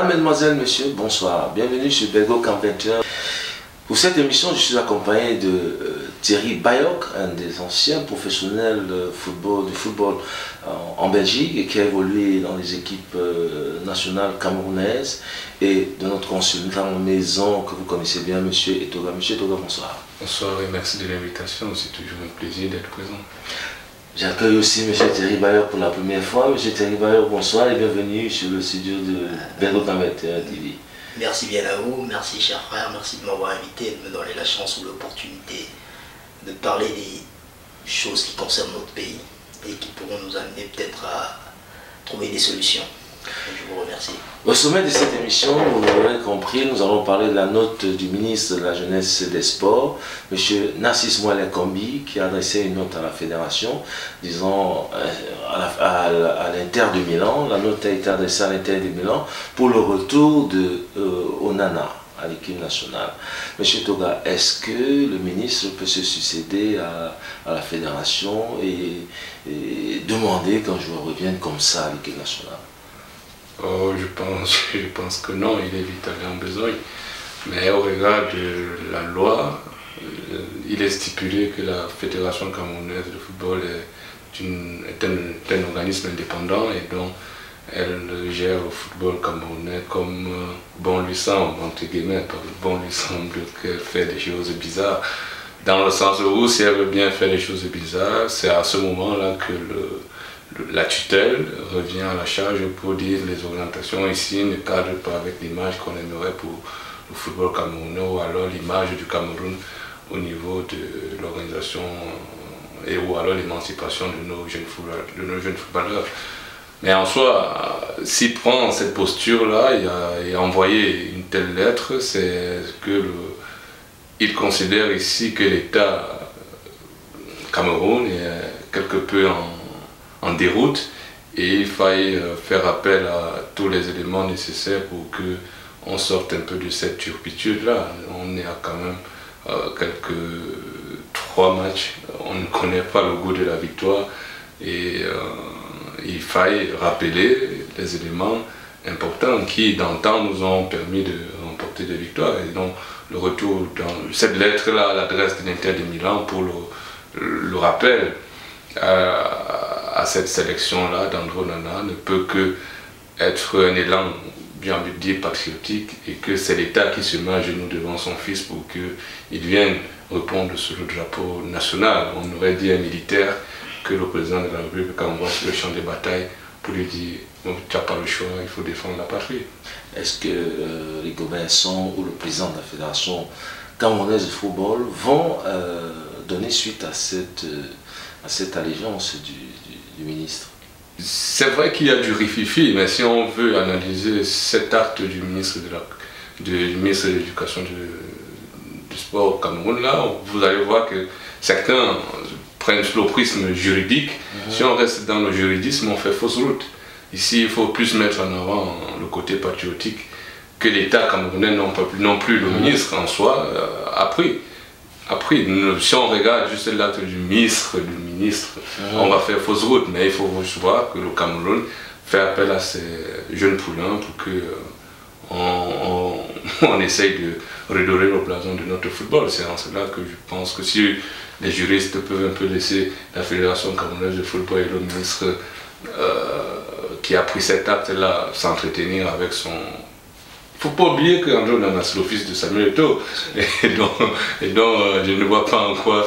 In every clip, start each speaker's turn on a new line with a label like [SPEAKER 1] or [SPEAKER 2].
[SPEAKER 1] Mesdames, Mesdemoiselles, Messieurs, bonsoir. Bienvenue sur Belgo Camp 21. Pour cette émission, je suis accompagné de Thierry Bayok, un des anciens professionnels du football en Belgique et qui a évolué dans les équipes nationales camerounaises, et de notre consultant maison que vous connaissez bien, M. Etoga. M. Etoga, bonsoir.
[SPEAKER 2] Bonsoir et merci de l'invitation, c'est toujours un plaisir d'être présent.
[SPEAKER 1] J'accueille aussi M. Thierry Bayok pour la première fois. M. Thierry Bayok, bonsoir et bienvenue sur le studio de Belgo Camp 21 TV.
[SPEAKER 3] Merci bien à vous, merci cher frère, merci de m'avoir invité et de me donner la chance ou l'opportunité de parler des choses qui concernent notre pays et qui pourront nous amener peut-être à trouver des solutions. Je vous remercie.
[SPEAKER 1] Au sommet de cette émission, vous l'aurez compris, nous allons parler de la note du ministre de la Jeunesse et des Sports, M. Narcisse Moalé Kombi, qui a adressé une note à la fédération, disons à l'Inter de Milan. La note a été adressée à l'Inter de Milan pour le retour de Onana à l'équipe nationale. M. Toga, est-ce que le ministre peut se succéder à la fédération et demander qu'un joueur revienne comme ça à l'équipe nationale?
[SPEAKER 2] Oh, je pense que non, il est vital en besoin. Mais au regard de la loi, il est stipulé que la Fédération camerounaise de football est un organisme indépendant et donc elle gère le football camerounais comme bon lui semble, entre guillemets, parce que bon lui semble qu'elle fait des choses bizarres. Dans le sens où si elle veut bien faire des choses bizarres, c'est à ce moment-là que la tutelle revient à la charge pour dire les orientations ici ne cadrent pas avec l'image qu'on aimerait pour le football camerounais ou alors l'image du Cameroun au niveau de l'organisation et ou alors l'émancipation de nos jeunes footballeurs. Mais en soi, s'il prend cette posture-là et a envoyé une telle lettre, c'est que il considère ici que l'État Cameroun est quelque peu en déroute et il faille faire appel à tous les éléments nécessaires pour qu'on sorte un peu de cette turpitude-là. On est à quand même quelques 3 matchs, on ne connaît pas le goût de la victoire et il faille rappeler les éléments importants qui, dans le temps, nous ont permis de remporter des victoires. Et donc, le retour dans cette lettre-là à l'adresse de l'Inter de Milan pour le rappel à cette sélection-là d'André Onana ne peut que être un élan, bien envie de dire, patriotique, et que c'est l'État qui se met à genoux devant son fils pour qu'il vienne répondre sur le drapeau national. On aurait dit un militaire que le président de la République envoie sur le champ de bataille pour lui dire tu n'as pas le choix, il faut défendre la patrie.
[SPEAKER 1] Est-ce que les Gobinson ou le président de la Fédération camerounaise de football vont donner suite à cette allégeance du ministre?
[SPEAKER 2] C'est vrai qu'il y a du rififi, mais si on veut analyser cet acte du ministre de l'Éducation du sport au Cameroun, là, vous allez voir que certains prennent le prisme juridique. Si on reste dans le juridisme, on fait fausse route. Ici, il faut plus mettre en avant le côté patriotique que l'État camerounais non plus le ministre en soi a pris. Si on regarde juste l'acte du ministre, on va faire fausse route, mais il faut voir que le Cameroun fait appel à ces jeunes poulains pour qu'on essaye de redorer le blason de notre football. C'est en cela que je pense que si les juristes peuvent un peu laisser la Fédération camerounaise de football et le ministre qui a pris cet acte-là s'entretenir avec son... Il ne faut pas oublier qu'André Onana, c'est le fils de Samuel Eto'o. Et donc, je ne vois pas en quoi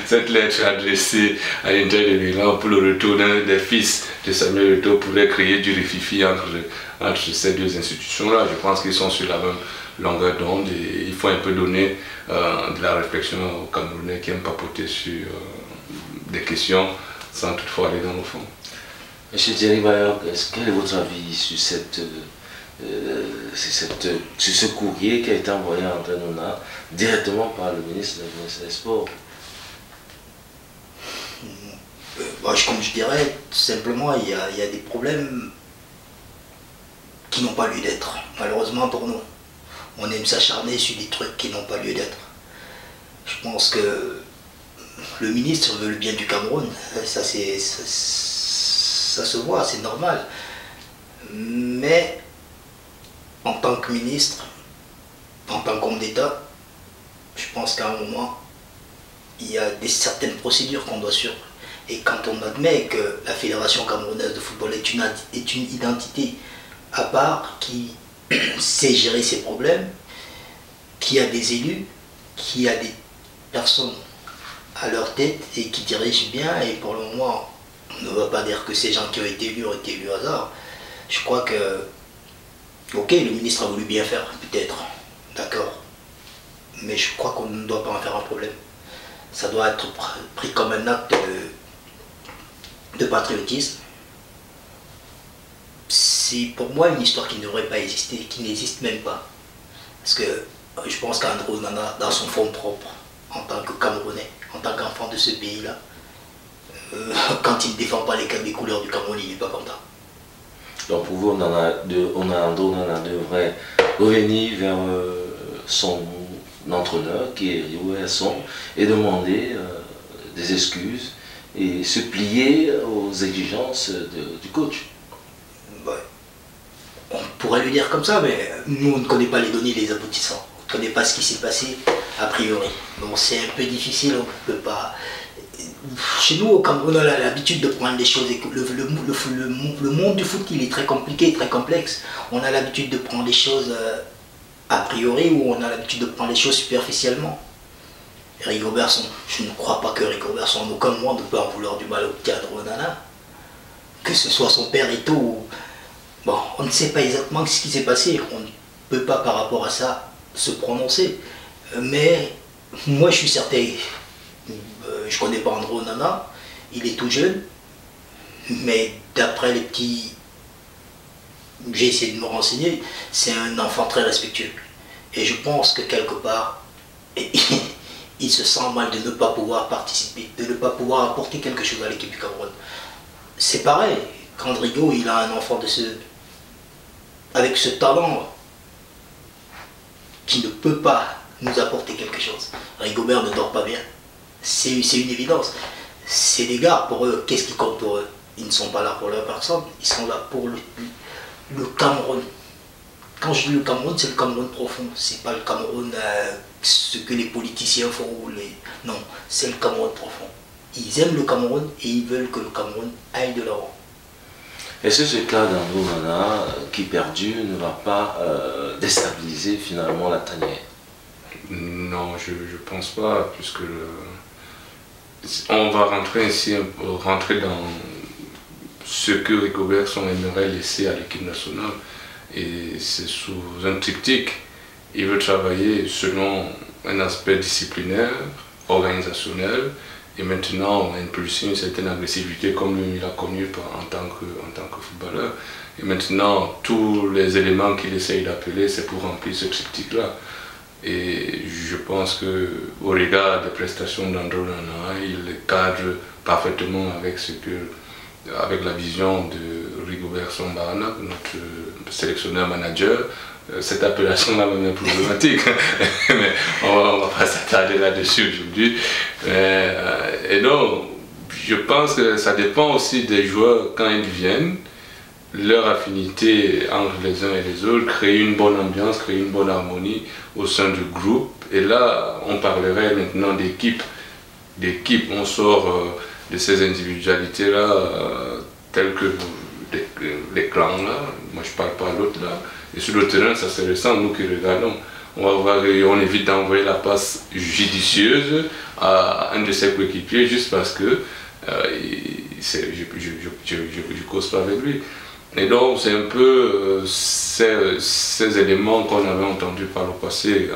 [SPEAKER 2] cette lettre adressée à l'Inter de Milan pour le retour d'un des fils de Samuel Eto'o pourrait créer du rififi entre ces deux institutions-là. Je pense qu'ils sont sur la même longueur d'onde et il faut un peu donner de la réflexion aux Camerounais qui aiment papoter sur des questions sans toutefois aller dans le fond.
[SPEAKER 1] Monsieur Thierry Bayok, quel est votre avis sur ce courrier qui a été envoyé à André Onana directement par le ministre de la Jeunesse et des Sports?
[SPEAKER 3] Comme je dirais, tout simplement, il y a des problèmes qui n'ont pas lieu d'être, malheureusement pour nous. On aime s'acharner sur des trucs qui n'ont pas lieu d'être. Je pense que le ministre veut le bien du Cameroun, ça se voit, c'est normal. Mais en tant que ministre, en tant qu'homme d'État, je pense qu'à un moment, il y a certaines procédures qu'on doit suivre. Et quand on admet que la Fédération camerounaise de football est une identité à part, qui sait gérer ses problèmes, qui a des élus, qui a des personnes à leur tête et qui dirigent bien, et pour le moment, on ne va pas dire que ces gens qui ont été élus au hasard. Je crois que, ok, le ministre a voulu bien faire, peut-être, d'accord, mais je crois qu'on ne doit pas en faire un problème. Ça doit être pris comme un acte de patriotisme. C'est pour moi une histoire qui ne devrait pas exister, qui n'existe même pas. Parce que je pense qu'André Onana, dans son fond propre, en tant que Camerounais, en tant qu'enfant de ce pays-là, quand il ne défend pas les couleurs du Cameroun, il n'est pas content.
[SPEAKER 1] Donc pour vous, André Onana devrait revenir vers son entraîneur, qui est Rio Hasson, et demander des excuses et se plier aux exigences du coach.
[SPEAKER 3] Ouais. On pourrait lui dire comme ça, mais nous on ne connaît pas les données, les aboutissants. On ne connaît pas ce qui s'est passé a priori. Donc c'est un peu difficile, on ne peut pas... Chez nous au Cameroun, on a l'habitude de prendre les choses. Le monde du foot, il est très compliqué, très complexe. On a l'habitude de prendre les choses a priori, ou on a l'habitude de prendre les choses superficiellement. Rigobert, je ne crois pas que Rigobert, en aucun moment, ne peut en vouloir du mal au petit André Onana. Que ce soit son père et tout. Bon, on ne sait pas exactement ce qui s'est passé. On ne peut pas par rapport à ça se prononcer. Mais moi je suis certain, je ne connais pas André Onana, il est tout jeune, mais d'après les petits... J'ai essayé de me renseigner, c'est un enfant très respectueux. Et je pense que quelque part, il se sent mal de ne pas pouvoir participer, de ne pas pouvoir apporter quelque chose à l'équipe du Cameroun. C'est pareil, quand Rigo, il a un enfant avec ce talent qui ne peut pas nous apporter quelque chose. Rigobert ne dort pas bien. C'est une évidence. C'est des gars, pour eux, qu'est-ce qui compte pour eux? Ils ne sont pas là pour leur personne, ils sont là pour le Cameroun. Quand je dis le Cameroun, c'est le Cameroun profond. C'est pas le Cameroun, ce que les politiciens font. Non, c'est le Cameroun profond. Ils aiment le Cameroun et ils veulent que le Cameroun aille de l'avant.
[SPEAKER 1] Est-ce que ce cas d'André Onana qui perdure ne va pas déstabiliser finalement la tanière?
[SPEAKER 2] Non, je ne pense pas, puisque on va rentrer dans ce que Rigobert aimerait laisser à l'équipe nationale. Et c'est sous un triptyque. Il veut travailler selon un aspect disciplinaire, organisationnel, et maintenant impulser une certaine agressivité comme il a connu en tant que footballeur. Et maintenant, tous les éléments qu'il essaye d'appeler, c'est pour remplir ce triptyque-là. Et je pense qu'au regard des prestations d'André Onana, il cadre parfaitement avec la vision de Rigobert Song-Bahana, notre sélectionneur-manager. Cette appellation là même problématique, mais on va pas s'attarder là-dessus aujourd'hui. Et donc, je pense que ça dépend aussi des joueurs quand ils viennent, leur affinité entre les uns et les autres, créer une bonne ambiance, créer une bonne harmonie au sein du groupe. Et là, on parlerait maintenant d'équipe. On sort de ces individualités-là, telles que les clans là. Moi, je parle pas à l'autre là. Et sur le terrain, ça c'est récent, nous qui regardons. On va voir, on évite d'envoyer la passe judicieuse à un de ses coéquipiers juste parce que je cause pas avec lui. Et donc c'est un peu ces éléments qu'on avait entendus par le passé,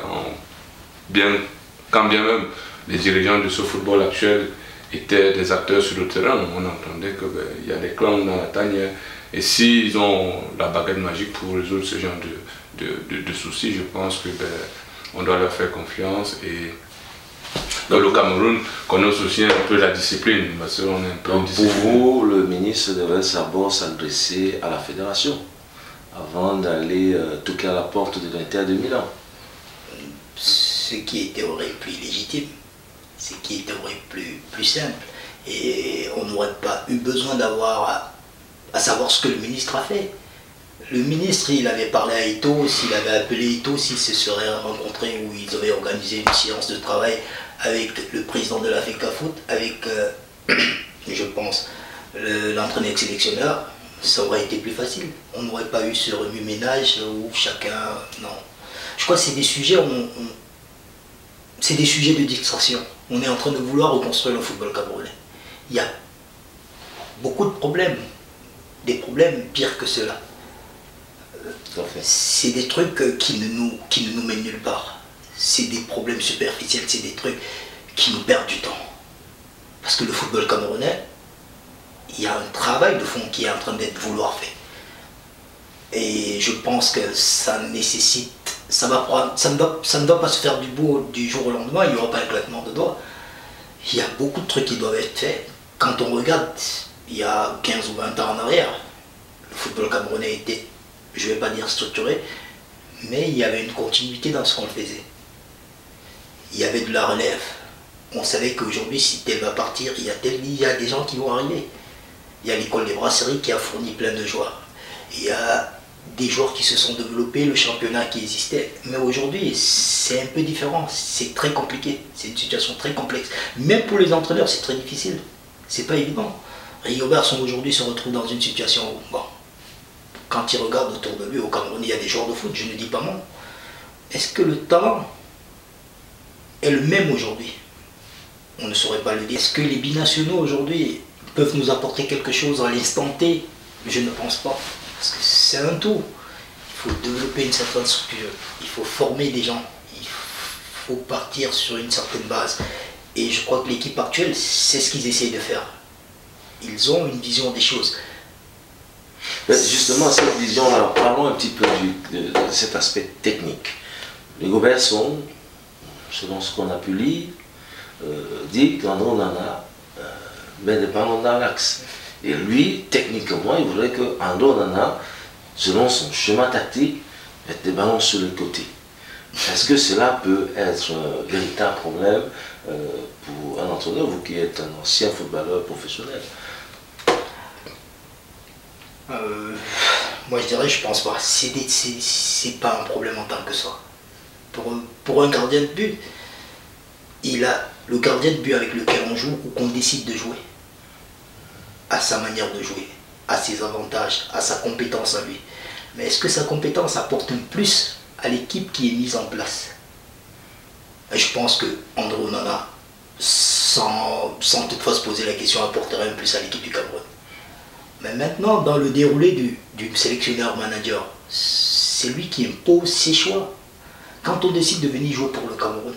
[SPEAKER 2] quand bien même les dirigeants de ce football actuel étaient des acteurs sur le terrain, on entendait qu'il y a des clans dans la tanière. Et s'ils ont la baguette magique pour résoudre ce genre de soucis, je pense qu'on doit leur faire confiance. Et dans le Cameroun, qu'on ose aussi un peu la discipline. Parce qu'on est un peu
[SPEAKER 1] donc pour vous, le ministre devrait d'abord s'adresser à la fédération avant d'aller toquer à la porte de l'Inter de Milan.
[SPEAKER 3] Ce qui était aurait plus légitime, ce qui était aurait plus simple. Et on n'aurait pas eu besoin d'avoir à savoir ce que le ministre a fait. Le ministre, il avait parlé à Ito, s'il avait appelé Ito, s'ils se seraient rencontrés ou ils avaient organisé une séance de travail avec le président de la FECAFOOT, avec, je pense, l'entraîneur sélectionneur, ça aurait été plus facile. On n'aurait pas eu ce remue-ménage où chacun... Non. Je crois que c'est des sujets, c'est des sujets de distraction. On est en train de vouloir reconstruire le football camerounais. Il y a beaucoup de problèmes, des problèmes pires que cela. C'est des trucs qui ne nous mènent nulle part. C'est des problèmes superficiels, c'est des trucs qui nous perdent du temps. Parce que le football camerounais, il y a un travail de fond qui est en train d'être vouloir fait. Et je pense que ça nécessite, ça ne doit pas se faire du jour au lendemain, il n'y aura pas un claquement de doigts. Il y a beaucoup de trucs qui doivent être faits. Quand on regarde, il y a 15 ou 20 ans en arrière, le football camerounais était, je ne vais pas dire structuré, mais il y avait une continuité dans ce qu'on faisait. Il y avait de la relève. On savait qu'aujourd'hui, si tel va partir, il y a des gens qui vont arriver. Il y a l'école des brasseries qui a fourni plein de joueurs. Il y a des joueurs qui se sont développés, le championnat qui existait. Mais aujourd'hui, c'est un peu différent. C'est très compliqué. C'est une situation très complexe. Même pour les entraîneurs, c'est très difficile. C'est pas évident. Rigobert aujourd'hui se retrouve dans une situation où, bon, quand il regarde autour de lui, au Cameroun, il y a des joueurs de foot, je ne dis pas non. Est-ce que le talent est le même aujourd'hui? On ne saurait pas le dire. Est-ce que les binationaux aujourd'hui peuvent nous apporter quelque chose à l'instant T? Je ne pense pas. Parce que c'est un tout. Il faut développer une certaine structure. Il faut former des gens. Il faut partir sur une certaine base. Et je crois que l'équipe actuelle, c'est ce qu'ils essayent de faire. Ils ont une vision des choses.
[SPEAKER 1] Justement, cette vision-là, parlons un petit peu de cet aspect technique. Les Gobert sont, selon ce qu'on a pu lire, dit qu'Andro Nana met des ballons dans l'axe. Et lui, techniquement, il voudrait que Andro Nana, selon son schéma tactique, mette des ballons sur le côté. Est-ce que cela peut être un véritable problème pour un entraîneur, vous qui êtes un ancien footballeur professionnel?
[SPEAKER 3] Moi je dirais, je pense pas. C'est pas un problème en tant que ça. Pour un gardien de but, il a le gardien de but avec lequel on joue ou qu'on décide de jouer, à sa manière de jouer, à ses avantages, à sa compétence à lui. Mais est-ce que sa compétence apporte un plus à l'équipe qui est mise en place? Et je pense que Andro Nana, sans toutefois se poser la question, apporterait un plus à l'équipe du Cameroun. Mais maintenant, dans le déroulé du sélectionneur-manager, c'est lui qui impose ses choix. Quand on décide de venir jouer pour le Cameroun,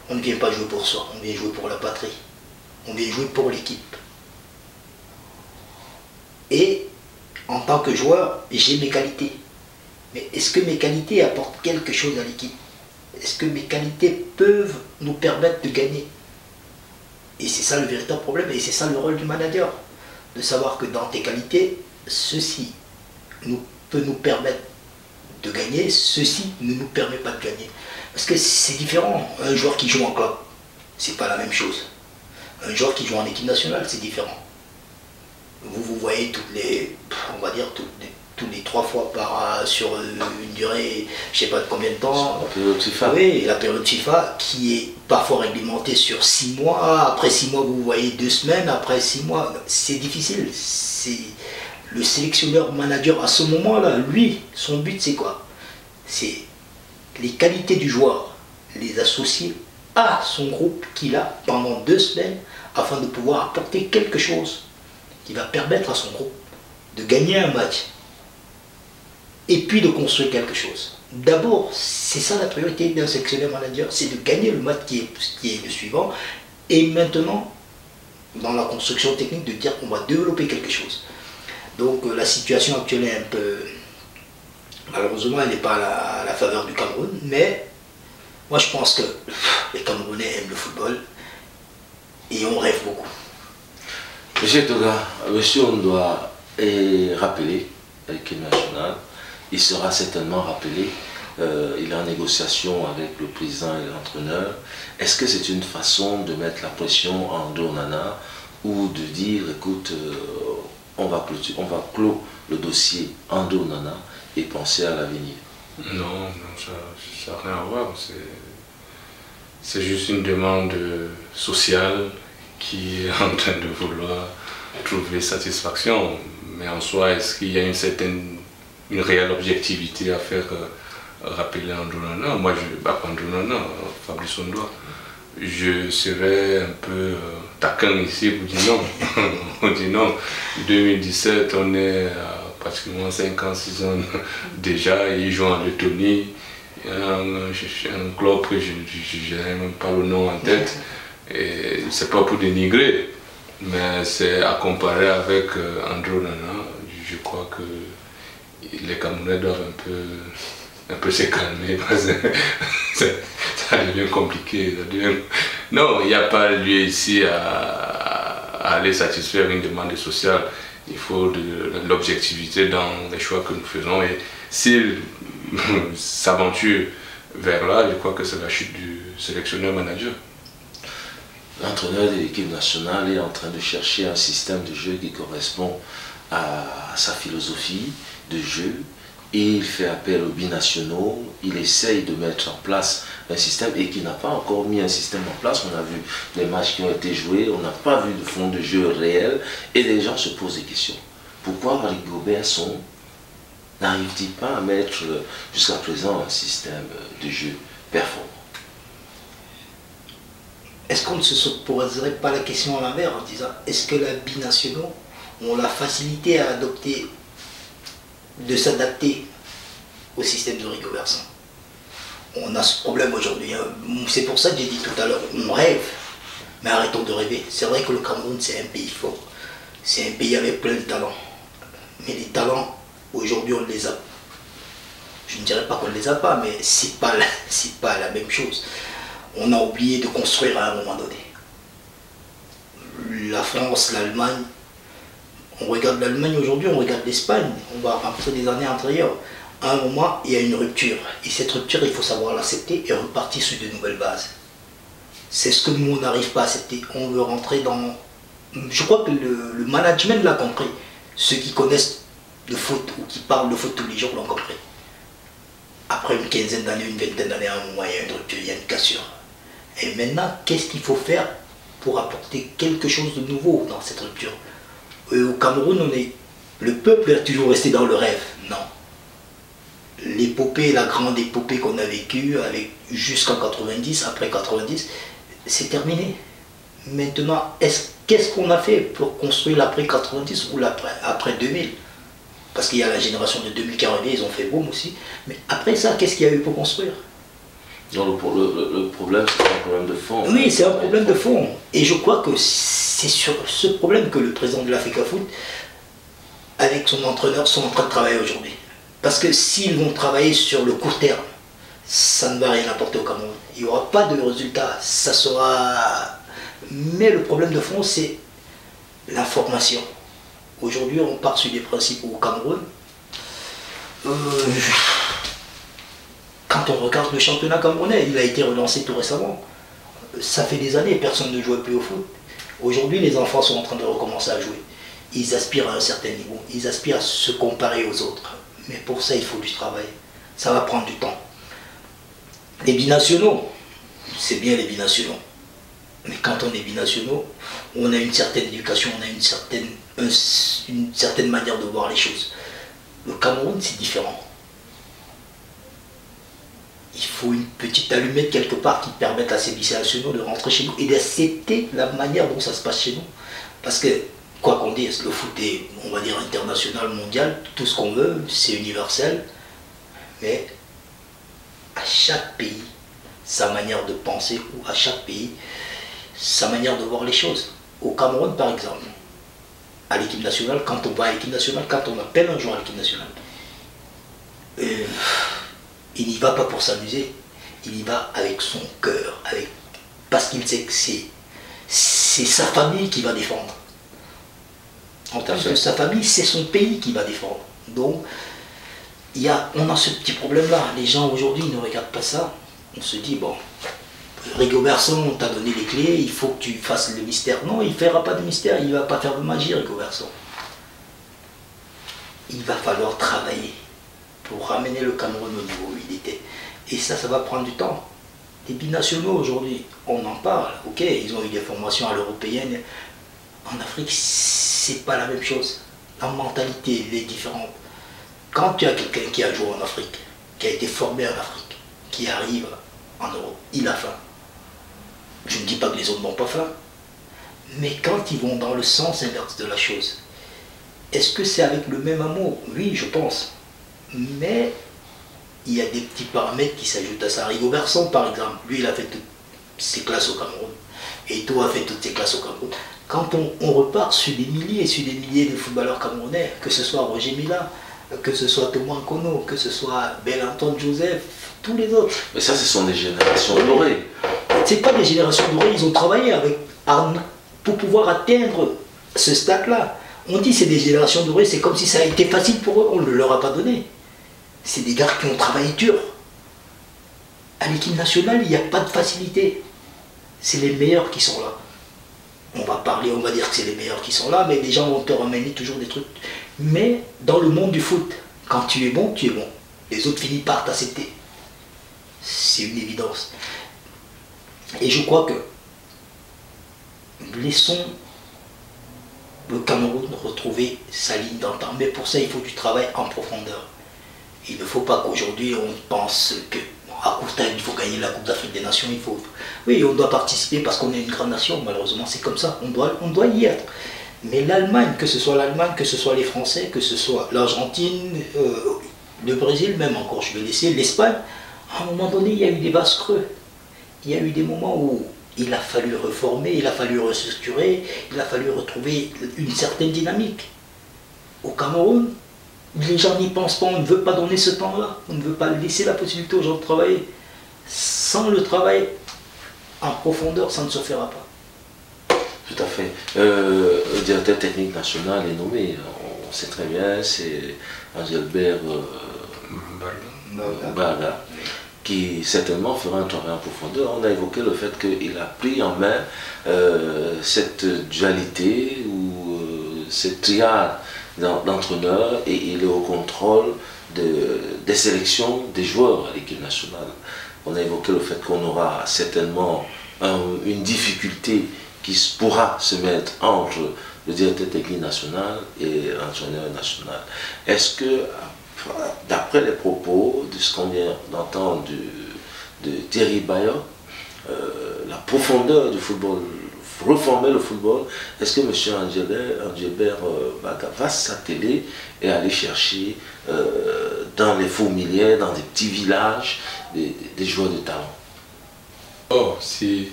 [SPEAKER 3] on ne vient pas jouer pour soi, on vient jouer pour la patrie. On vient jouer pour l'équipe. Et en tant que joueur, j'ai mes qualités. Mais est-ce que mes qualités apportent quelque chose à l'équipe? Est-ce que mes qualités peuvent nous permettre de gagner? Et c'est ça le véritable problème, et c'est ça le rôle du manager. De savoir que dans tes qualités, ceci peut nous permettre de gagner, ceci ne nous permet pas de gagner. Parce que c'est différent. Un joueur qui joue en club, c'est pas la même chose. Un joueur qui joue en équipe nationale, c'est différent. Vous voyez on va dire tous les 3 fois sur une durée, je sais pas de combien de temps.
[SPEAKER 1] La période FIFA.
[SPEAKER 3] Oui, la période FIFA qui est parfois réglementée sur 6 mois. Après 6 mois, vous voyez 2 semaines. Après 6 mois, c'est difficile. C'est le sélectionneur-manager à ce moment-là, lui, son but c'est quoi? C'est les qualités du joueur, les associer à son groupe qu'il a pendant 2 semaines afin de pouvoir apporter quelque chose qui va permettre à son groupe de gagner un match et puis de construire quelque chose. D'abord, c'est ça la priorité d'un sélectionneur manager, c'est de gagner le match qui est le suivant, et maintenant, dans la construction technique, de dire qu'on va développer quelque chose. Donc la situation actuelle est un peu... Malheureusement, elle n'est pas à la faveur du Cameroun, mais moi je pense que les Camerounais aiment le football et on rêve beaucoup.
[SPEAKER 1] Monsieur Toga, monsieur, on doit rappeler l'équipe nationale. Il sera certainement rappelé. Il est en négociation avec le président et l'entraîneur. Est-ce que c'est une façon de mettre la pression en Andro Nana ou de dire, écoute, on va clore le dossier André Onana et penser à l'avenir?
[SPEAKER 2] Non, ça n'a rien à voir. C'est juste une demande sociale qui est en train de vouloir trouver satisfaction. Mais en soi, est-ce qu'il y a une réelle objectivité à faire rappeler André Onana? Moi, Fabrice Ondoa, je serais un peu taquin ici pour dire non. On dit non. 2017, on est à pratiquement 5 ans, 6 ans déjà, et ils jouent en Lettonie. Un club que je n'ai même pas le nom en tête. Et c'est pas pour dénigrer, mais c'est à comparer avec André Onana. Je crois que les Camerounais doivent un peu se calmer parce que ça devient compliqué. Non, il n'y a pas lieu ici à aller satisfaire une demande sociale. Il faut de l'objectivité dans les choix que nous faisons. Et s'il s'aventure vers là, je crois que c'est la chute du sélectionneur-manager.
[SPEAKER 1] L'entraîneur de l'équipe nationale est en train de chercher un système de jeu qui correspond à sa philosophie de jeu. Et il fait appel aux binationaux, il essaye de mettre en place un système et qui n'a pas encore mis un système en place. On a vu les matchs qui ont été joués, on n'a pas vu de fond de jeu réel et les gens se posent des questions. Pourquoi Rigobert n'arrive-t-il pas à mettre jusqu'à présent un système de jeu performant?
[SPEAKER 3] Est-ce qu'on ne se poserait pas la question à l'envers en disant est-ce que les binationaux ont la facilité à adopter, de s'adapter au système de Rigobert? On a ce problème aujourd'hui. C'est pour ça que j'ai dit tout à l'heure, on rêve, mais arrêtons de rêver. C'est vrai que le Cameroun, c'est un pays fort. C'est un pays avec plein de talents. Mais les talents, aujourd'hui, on les a. Je ne dirais pas qu'on ne les a pas, mais c'est pas la même chose. On a oublié de construire à un moment donné. La France, l'Allemagne, on regarde l'Allemagne aujourd'hui, on regarde l'Espagne, on va rentrer des années antérieures. À un moment, il y a une rupture. Et cette rupture, il faut savoir l'accepter et repartir sur de nouvelles bases. C'est ce que nous, on n'arrive pas à accepter. On veut rentrer dans... Je crois que le management l'a compris. Ceux qui connaissent le foot ou qui parlent de foot tous les jours l'ont compris. Après une quinzaine d'années, une vingtaine d'années, à un moment, il y a une rupture, il y a une cassure. Et maintenant, qu'est-ce qu'il faut faire pour apporter quelque chose de nouveau dans cette rupture? Au Cameroun, le peuple est toujours resté dans le rêve. Non. L'épopée, la grande épopée qu'on a vécue jusqu'en 90, après 90, c'est terminé. Maintenant, qu'est-ce qu'on a fait pour construire l'après 90 ou après 2000? Parce qu'il y a la génération de 2000 qui est arrivée, ils ont fait boum aussi. Mais après ça, qu'est-ce qu'il y a eu pour construire?
[SPEAKER 1] Donc le problème, c'est un problème de fond.
[SPEAKER 3] Oui, c'est un problème de fond. Et je crois que c'est sur ce problème que le président de l'Africa Foot, avec son entraîneur, sont en train de travailler aujourd'hui. Parce que s'ils vont travailler sur le court terme, ça ne va rien apporter au Cameroun. Il n'y aura pas de résultat. Ça sera... Mais le problème de fond, c'est la formation. Aujourd'hui, on part sur des principes au Cameroun. Quand on regarde le championnat camerounais, il a été relancé tout récemment. Ça fait des années, personne ne jouait plus au foot. Aujourd'hui, les enfants sont en train de recommencer à jouer. Ils aspirent à un certain niveau. Ils aspirent à se comparer aux autres. Mais pour ça, il faut du travail. Ça va prendre du temps. Les binationaux, c'est bien les binationaux. Mais quand on est binationaux, on a une certaine éducation, on a une certaine manière de voir les choses. Le Cameroun, c'est différent. Il faut une petite allumette quelque part qui permette à ces binationaux de rentrer chez nous et d'accepter la manière dont ça se passe chez nous. Parce que, quoi qu'on dise, le foot est, on va dire, international, mondial, tout ce qu'on veut, c'est universel. Mais à chaque pays, sa manière de penser, ou à chaque pays, sa manière de voir les choses. Au Cameroun, par exemple, à l'équipe nationale, quand on va à l'équipe nationale, quand on appelle un joueur à l'équipe nationale, il n'y va pas pour s'amuser, il y va avec son cœur, parce qu'il sait que c'est sa famille qui va défendre. En termes de sa famille, c'est son pays qui va défendre. Donc, on a ce petit problème-là. Les gens aujourd'hui ne regardent pas ça. On se dit, bon, Rigobert, on t'a donné les clés, il faut que tu fasses le mystère. Non, il ne fera pas de mystère, il ne va pas faire de magie, Rigobert. il va falloir travailler pour ramener le Cameroun au niveau où il était. Et ça va prendre du temps. Les binationaux aujourd'hui, on en parle, ok, ils ont eu des formations à l'européenne. En Afrique, c'est pas la même chose. La mentalité, elle est différente. Quand tu as quelqu'un qui a joué en Afrique, qui a été formé en Afrique, qui arrive en Europe, il a faim. Je ne dis pas que les autres n'ont pas faim, mais quand ils vont dans le sens inverse de la chose, est-ce que c'est avec le même amour? Oui, je pense. Mais il y a des petits paramètres qui s'ajoutent à ça. Rigo Berson, par exemple, lui, il a fait toutes ses classes au Cameroun. Et Eto'o a fait toutes ses classes au Cameroun. Quand on repart sur des milliers de footballeurs camerounais, que ce soit Roger Mila, que ce soit Thomas Nkono, que ce soit Bel-Antoine Joseph, tous les autres.
[SPEAKER 1] Mais ça, ce sont des générations dorées.
[SPEAKER 3] C'est pas des générations dorées, ils ont travaillé avec Arnaud pour pouvoir atteindre ce stade-là. On dit c'est des générations dorées, c'est comme si ça a été facile pour eux, on ne leur a pas donné. C'est des gars qui ont travaillé dur. À l'équipe nationale, il n'y a pas de facilité. C'est les meilleurs qui sont là. On va parler, on va dire que c'est les meilleurs qui sont là, mais les gens vont te ramener toujours des trucs. Mais dans le monde du foot, quand tu es bon, tu es bon. Les autres finissent par t'accepter. C'est une évidence. Et je crois que laissons le Cameroun retrouver sa ligne d'entente. Mais pour ça, il faut du travail en profondeur. Il ne faut pas qu'aujourd'hui on pense que à court terme il faut gagner la Coupe d'Afrique des Nations. Oui, on doit participer parce qu'on est une grande nation. Malheureusement, c'est comme ça. On doit y être. Mais l'Allemagne, que ce soit l'Allemagne, que ce soit les Français, que ce soit l'Argentine, le Brésil, même encore, je vais laisser l'Espagne. À un moment donné, il y a eu des vases creux. Il y a eu des moments où il a fallu reformer, il a fallu restructurer, il a fallu retrouver une certaine dynamique. Au Cameroun, les gens n'y pensent pas, on ne veut pas donner ce temps-là, on ne veut pas laisser la possibilité aux gens de travailler. Sans le travail en profondeur, ça ne se fera pas.
[SPEAKER 1] Tout à fait. Le directeur technique national est nommé, on sait très bien, c'est Angelbert Barga, qui certainement fera un travail en profondeur. On a évoqué le fait qu'il a pris en main cette dualité ou cette triade d'entraîneurs et il est au contrôle des sélections des joueurs à l'équipe nationale. On a évoqué le fait qu'on aura certainement une difficulté qui pourra se mettre entre le directeur technique national et l'entraîneur national. Est-ce que, d'après les propos de ce qu'on vient d'entendre de Thierry Bayon, la profondeur du football, reformer le football, est-ce que M. Angelbert Baga va s'atteler et aller chercher dans les fourmilières, dans des petits villages, des joueurs de talent?
[SPEAKER 2] Oh, si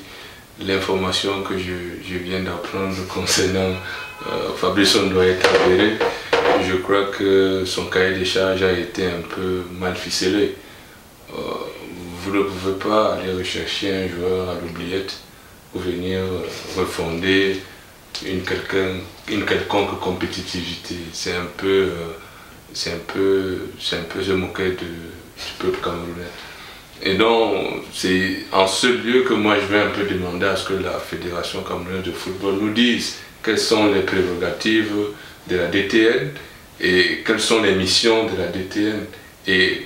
[SPEAKER 2] l'information que je viens d'apprendre concernant Fabrice Ondoa est avérée, je crois que son cahier des charges a été un peu mal ficelé. Vous ne pouvez pas aller rechercher un joueur à l'oubliette pour venir refonder une quelconque compétitivité. C'est un peu se moquer du peuple camerounais. Et donc, c'est en ce lieu que moi je vais un peu demander à ce que la Fédération camerounaise de football nous dise quelles sont les prérogatives de la DTN et quelles sont les missions de la DTN et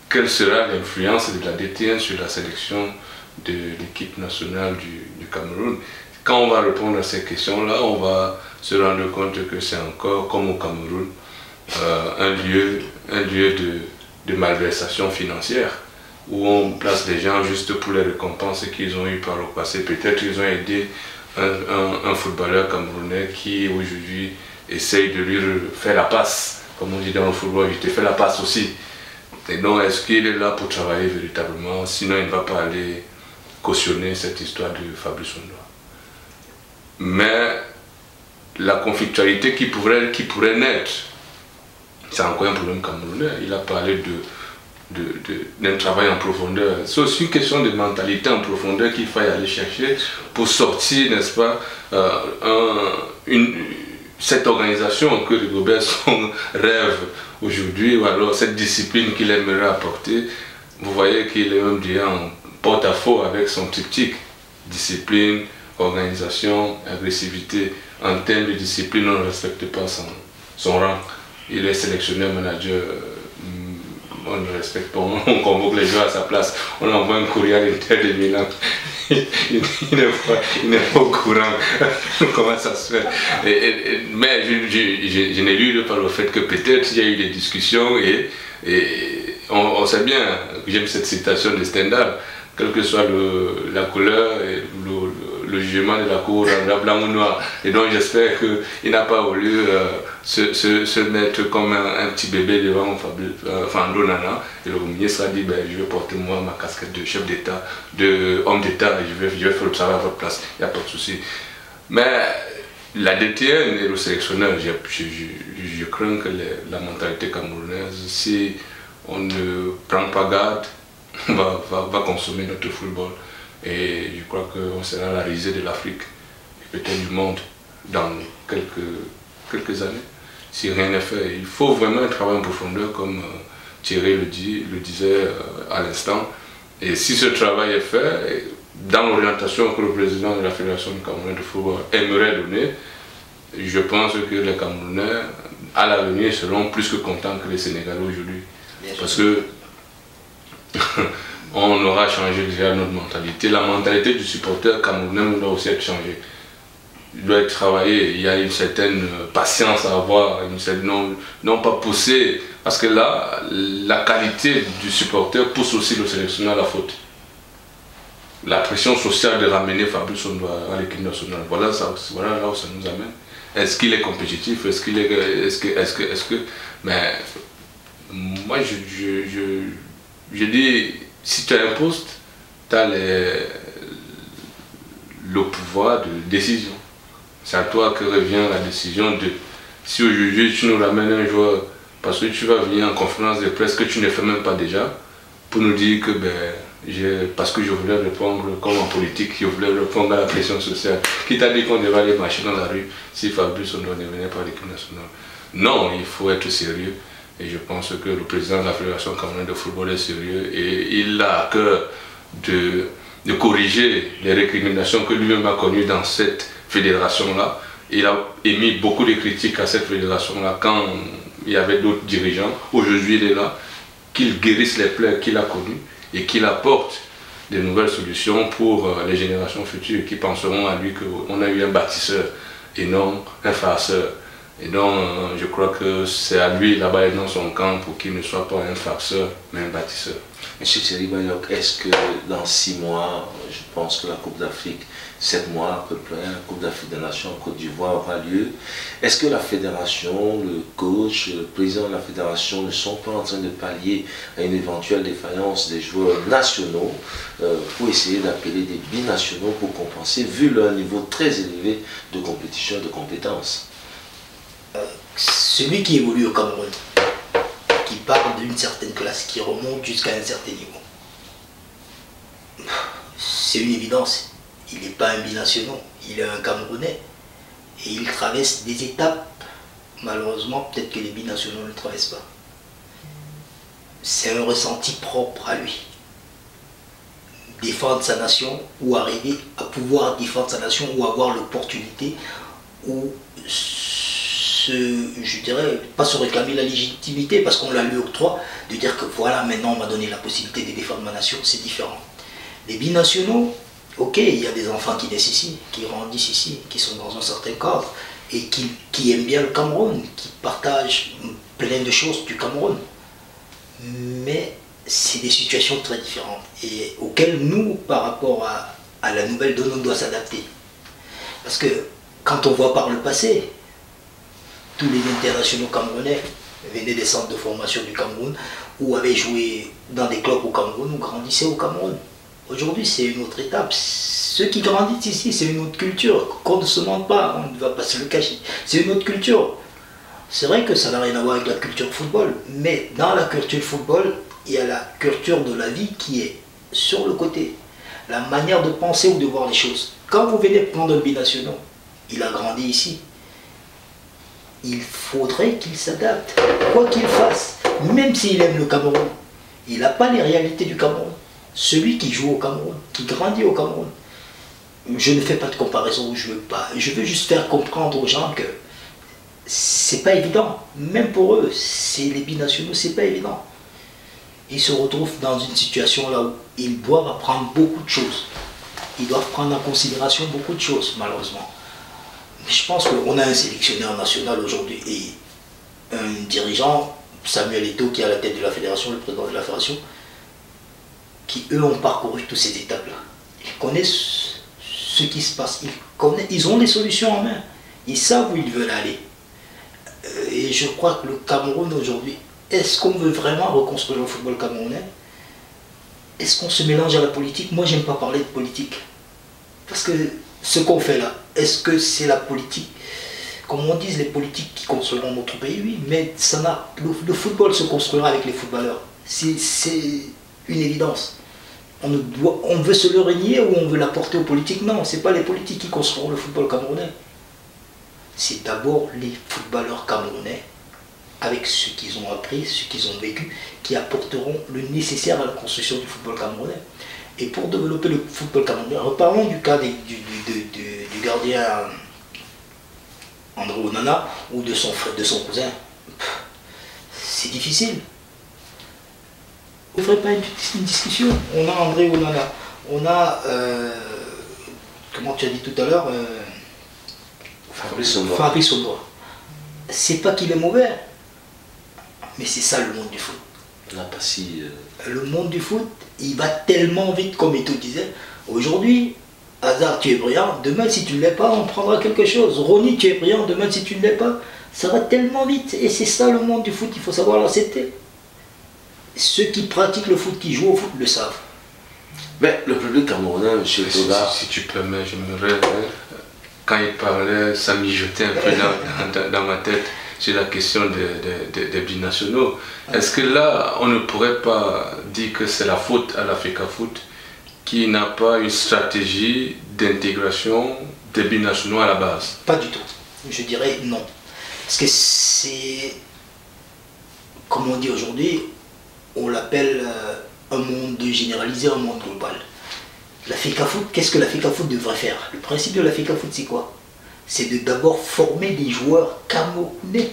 [SPEAKER 2] quelle sera l'influence de la DTN sur la sélection de l'équipe nationale du Cameroun. Quand on va répondre à ces questions-là, on va se rendre compte que c'est encore, comme au Cameroun, un lieu de malversation financière, où on place des gens juste pour les récompenses qu'ils ont eues par le passé. Peut-être qu'ils ont aidé un footballeur camerounais qui aujourd'hui essaye de lui faire la passe. Comme on dit dans le football, je te fais la passe aussi. Et donc, est-ce qu'il est là pour travailler véritablement? Sinon, il ne va pas aller cautionner cette histoire de Fabrice Ondoa. Mais la conflictualité qui pourrait naître, c'est encore un problème camerounais. Il a parlé d'un travail en profondeur. C'est aussi une question de mentalité en profondeur qu'il faille aller chercher pour sortir, n'est-ce pas, cette organisation que Rigobert Song rêve aujourd'hui, ou alors cette discipline qu'il aimerait apporter. Vous voyez qu'il est même déjà en porte-à-faux avec son triptyque: discipline, organisation, agressivité. En termes de discipline, on ne respecte pas son rang. il est sélectionneur, manager, on ne respecte pas, on convoque les joueurs à sa place, on envoie un courrier à l'Inter de Milan. Il n'est pas au courant comment ça se fait. Mais je n'ai lu par le fait que peut-être il y a eu des discussions et on sait bien, j'aime cette citation de Stendhal, quelle que soit la couleur et le jugement de la cour, la blanc ou noir. Et donc j'espère qu'il n'a pas voulu se mettre comme un petit bébé devant Fando Nana. Et le ministre a dit, ben, je vais porter moi ma casquette de chef d'État, d'homme d'État, et je vais faire le travail à votre place, il n'y a pas de souci. Mais la DTN et le sélectionneur, je crains que la mentalité camerounaise, si on ne prend pas garde, va consommer notre football. Et je crois qu'on sera la risée de l'Afrique et peut-être du monde dans quelques années. Si rien n'est fait, il faut vraiment un travail en profondeur comme Thierry le disait à l'instant. Et si ce travail est fait, dans l'orientation que le président de la Fédération du Cameroun de football aimerait donner, je pense que les Camerounais, à l'avenir, seront plus que contents que les Sénégalais aujourd'hui. Parce que on aura changé déjà notre mentalité. La mentalité du supporter camerounais doit aussi être changée. Il doit être travaillé, il y a une certaine patience à avoir, non pas pousser. Parce que là, la qualité du supporter pousse aussi le sélectionneur à la faute. La pression sociale de ramener Fabrice Ondoa à l'équipe nationale, voilà là où ça nous amène. Est-ce qu'il est compétitif? Est-ce que... Mais moi, je dis, si tu as un poste, tu as le pouvoir de décision. C'est à toi que revient la décision de... Si aujourd'hui tu nous ramènes un joueur, parce que tu vas venir en conférence de presse que tu ne fais même pas déjà, pour nous dire que parce que je voulais répondre comme en politique, je voulais répondre à la pression sociale. Qui t'a dit qu'on devait aller marcher dans la rue si Fabrice Ondoa ne venait pas à l'équipe nationale? Non, il faut être sérieux. Et je pense que le président de la Fédération camerounaise de football est sérieux et il a à cœur de corriger les récriminations que lui-même a connues dans cette fédération-là. Il a émis beaucoup de critiques à cette fédération-là quand il y avait d'autres dirigeants. Aujourd'hui, il est là, qu'il guérisse les plaies qu'il a connues et qu'il apporte de nouvelles solutions pour les générations futures qui penseront à lui qu'on a eu un bâtisseur et non un farceur. Et donc, je crois que c'est à lui là-bas et dans son camp pour qu'il ne soit pas un farceur, mais un bâtisseur.
[SPEAKER 1] Monsieur Thierry Bayok, est-ce que dans 6 mois, je pense que la Coupe d'Afrique, 7 mois à peu près, la Coupe d'Afrique des Nations en Côte d'Ivoire aura lieu, est-ce que la fédération, le coach, le président de la fédération ne sont pas en train de pallier à une éventuelle défaillance des joueurs nationaux pour essayer d'appeler des binationaux pour compenser, vu leur niveau très élevé de compétition et de compétences?
[SPEAKER 3] Celui qui évolue au Cameroun, qui part d'une certaine classe, qui remonte jusqu'à un certain niveau, c'est une évidence. Il n'est pas un binational, il est un Camerounais. Et il traverse des étapes, malheureusement, peut-être que les binationaux ne le traversent pas. C'est un ressenti propre à lui. Défendre sa nation, ou arriver à pouvoir défendre sa nation, ou avoir l'opportunité, ou je dirais, pas se réclamer la légitimité parce qu'on l'a lu octroi, de dire que voilà, maintenant on m'a donné la possibilité de défendre ma nation, c'est différent. Les binationaux, ok, il y a des enfants qui naissent ici, qui grandissent ici, qui sont dans un certain cadre et qui aiment bien le Cameroun, qui partagent plein de choses du Cameroun. Mais c'est des situations très différentes et auxquelles nous, par rapport à la nouvelle donne, on doit s'adapter. Parce que quand on voit par le passé, tous les internationaux camerounais venaient des centres de formation du Cameroun ou avaient joué dans des clubs au Cameroun ou grandissaient au Cameroun. Aujourd'hui, c'est une autre étape. Ceux qui grandissent ici, c'est une autre culture. Qu'on ne se mente pas, on ne va pas se le cacher. C'est une autre culture. C'est vrai que ça n'a rien à voir avec la culture football, mais dans la culture football, il y a la culture de la vie qui est sur le côté. La manière de penser ou de voir les choses. Quand vous venez prendre un binational, il a grandi ici. Il faudrait qu'il s'adapte, quoi qu'il fasse, même s'il aime le Cameroun. Il n'a pas les réalités du Cameroun. Celui qui joue au Cameroun, qui grandit au Cameroun. Je ne fais pas de comparaison, je veux juste faire comprendre aux gens que c'est pas évident. Même pour eux, c'est les binationaux, c'est pas évident. Ils se retrouvent dans une situation là où ils doivent apprendre beaucoup de choses. Ils doivent prendre en considération beaucoup de choses, malheureusement. Mais je pense qu'on a un sélectionneur national aujourd'hui et un dirigeant, Samuel Eto'o, qui est à la tête de la fédération, le président de la fédération, qui eux ont parcouru toutes ces étapes-là. Ils connaissent ce qui se passe, ils ont les solutions en main, ils savent où ils veulent aller. Et je crois que le Cameroun aujourd'hui, est-ce qu'on veut vraiment reconstruire le football camerounais? Est-ce qu'on se mélange à la politique? Moi, j'aime pas parler de politique. Parce que ce qu'on fait là, est-ce que c'est la politique? Comme on dit, les politiques qui construiront notre pays, oui, mais le football se construira avec les footballeurs. C'est une évidence. On veut se le régner ou on veut l'apporter aux politiques? Non, ce n'est pas les politiques qui construiront le football camerounais. C'est d'abord les footballeurs camerounais, avec ce qu'ils ont appris, ce qu'ils ont vécu, qui apporteront le nécessaire à la construction du football camerounais. Et pour développer le football camerounais, reparlons du cas du gardien André Onana ou de son cousin. C'est difficile. On ne ferait pas une discussion. On a André Onana, on a, comment tu as dit tout à l'heure, Fabrice Ondoa. C'est pas qu'il est mauvais, mais c'est ça le monde du foot. Le monde du foot, il va tellement vite, comme Eto'o disait. Aujourd'hui, Hazard, tu es brillant, demain si tu ne l'es pas, on prendra quelque chose. Ronny, tu es brillant, demain si tu ne l'es pas, ça va tellement vite. Et c'est ça le monde du foot, il faut savoir l'accepter. Ceux qui pratiquent le foot, qui jouent au foot, le savent.
[SPEAKER 1] Mais le public camerounais, M. Toga...
[SPEAKER 2] Si tu permets, j'aimerais, quand il parlait, ça mijotait un peu dans ma tête sur la question des binationaux. Est-ce que là, on ne pourrait pas dire que c'est la faute à l'Africa Foot qui n'a pas une stratégie d'intégration des binationaux à la base?
[SPEAKER 3] Pas du tout. Je dirais non. Parce que c'est, comme on dit aujourd'hui, on l'appelle un monde généralisé, un monde global. L'Africa Foot, qu'est-ce que l'Africa Foot devrait faire? Le principe de l'Africa Foot, c'est quoi? C'est de d'abord former des joueurs camerounais.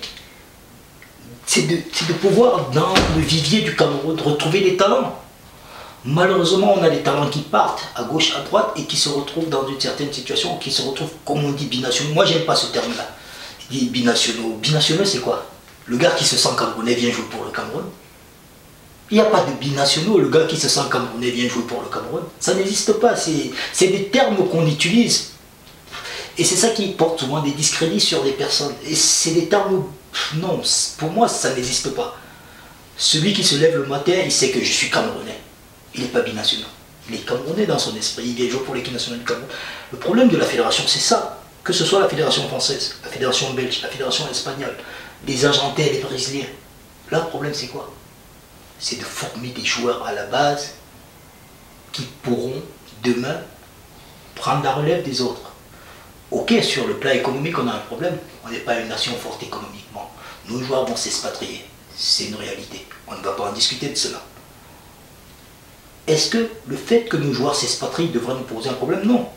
[SPEAKER 3] C'est de pouvoir, dans le vivier du Cameroun, retrouver des talents. Malheureusement, on a des talents qui partent à gauche, à droite et qui se retrouvent dans une certaine situation, qui se retrouvent, comme on dit, binationaux. Moi, j'aime pas ce terme-là. Je dis binationaux. Binationaux, c'est quoi? Le gars qui se sent camerounais vient jouer pour le Cameroun. Il n'y a pas de binationaux, le gars qui se sent camerounais vient jouer pour le Cameroun. Ça n'existe pas, c'est des termes qu'on utilise. Et c'est ça qui porte souvent des discrédits sur les personnes. Et c'est des termes, non, pour moi ça n'existe pas. Celui qui se lève le matin, il sait que je suis camerounais. Il n'est pas binational. Il est camerounais dans son esprit, il vient jouer pour l'équipe nationale du Cameroun. Le problème de la fédération, c'est ça. Que ce soit la fédération française, la fédération belge, la fédération espagnole, les Argentins, les Brésiliens. Là, le problème, c'est quoi? C'est de former des joueurs à la base qui pourront demain prendre la relève des autres. Ok, sur le plan économique, on a un problème. On n'est pas une nation forte économiquement. Nos joueurs vont s'expatrier. C'est une réalité. On ne va pas en discuter de cela. Est-ce que le fait que nos joueurs s'expatrient devrait nous poser un problème? Non.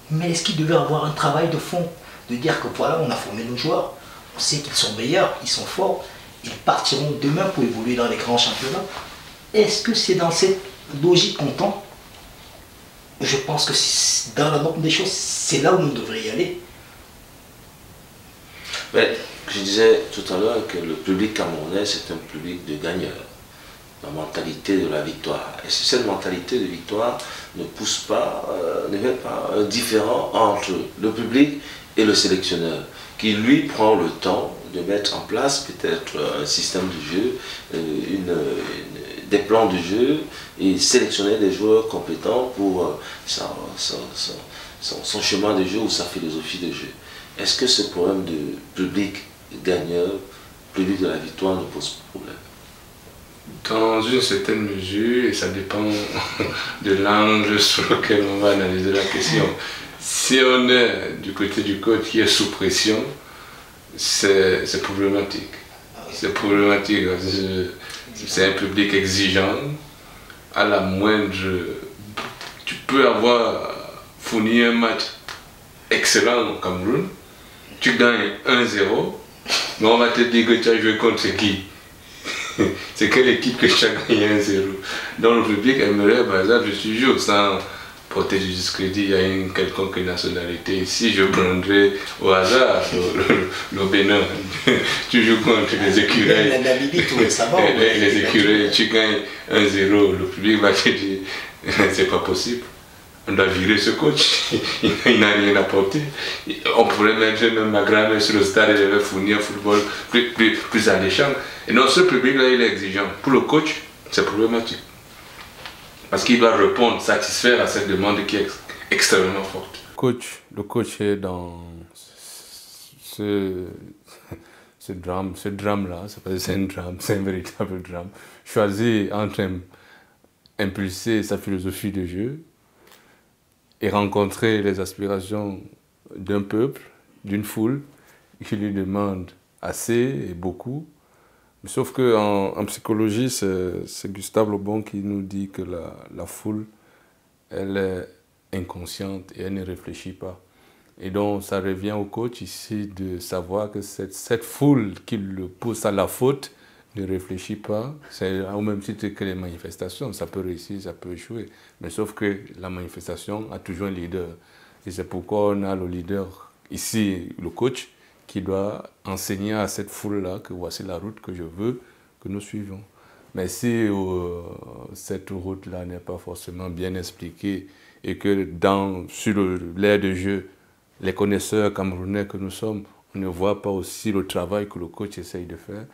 [SPEAKER 3] Mais est-ce qu'il devait avoir un travail de fond? De dire que voilà, on a formé nos joueurs. On sait qu'ils sont meilleurs, ils sont forts. Ils partiront demain pour évoluer dans les grands championnats. Est-ce que c'est dans cette logique qu'on tend? Je pense que dans la norme des choses, c'est là où on devrait y aller.
[SPEAKER 1] Mais je disais tout à l'heure que le public camerounais, c'est un public de gagneurs. La mentalité de la victoire. Et si cette mentalité de victoire ne pousse pas, ne met pas un différent entre le public et le sélectionneur, qui lui prend le temps de mettre en place peut-être un système de jeu, des plans de jeu et sélectionner des joueurs compétents pour son chemin de jeu ou sa philosophie de jeu. Est-ce que ce problème de public gagneur, public de la victoire ne pose pas de problème?
[SPEAKER 2] Dans une certaine mesure, et ça dépend de l'angle sur lequel on va analyser la question. Si on est du côté du coach qui est sous pression, c'est problématique. C'est problématique. C'est un public exigeant. À la moindre, tu peux avoir fourni un match excellent au Cameroun. tu gagnes 1-0, mais on va te dire que tu as joué contre qui? C'est quelle équipe que tu as gagné 1-0? Donc le public aimerait, par exemple, je suis toujours sans porter du discrédit, il y a une quelconque nationalité. Ici, je prendrais au hasard le Bénin. Tu joues contre les écureuils. Les écureuils, tu gagnes 1-0, le public va te dire, c'est pas possible. On doit virer ce coach, il n'a rien apporté. On pourrait mettre même ma grand-mère sur le stade et elle va fournir un football plus alléchant. Et non, ce public-là, il est exigeant. Pour le coach, c'est problématique. Parce qu'il doit répondre, satisfaire à cette demande qui est extrêmement forte.
[SPEAKER 4] Le coach est dans ce drame-là, c'est un drame, c'est un véritable drame. Choisir entre impulser sa philosophie de jeu et rencontrer les aspirations d'un peuple, d'une foule, qui lui demande assez et beaucoup. Sauf qu'en psychologie, c'est Gustave Le Bon qui nous dit que la foule, elle est inconsciente et elle ne réfléchit pas. Et donc, ça revient au coach ici de savoir que cette foule qui le pousse à la faute ne réfléchit pas. C'est au même titre que les manifestations. Ça peut réussir, ça peut échouer. Mais sauf que la manifestation a toujours un leader. Et c'est pourquoi on a le leader ici, le coach, qui doit enseigner à cette foule-là que voici la route que je veux que nous suivions. Mais si cette route-là n'est pas forcément bien expliquée et que sur l'aire de jeu, les connaisseurs camerounais que nous sommes, on ne voit pas aussi le travail que le coach essaye de faire,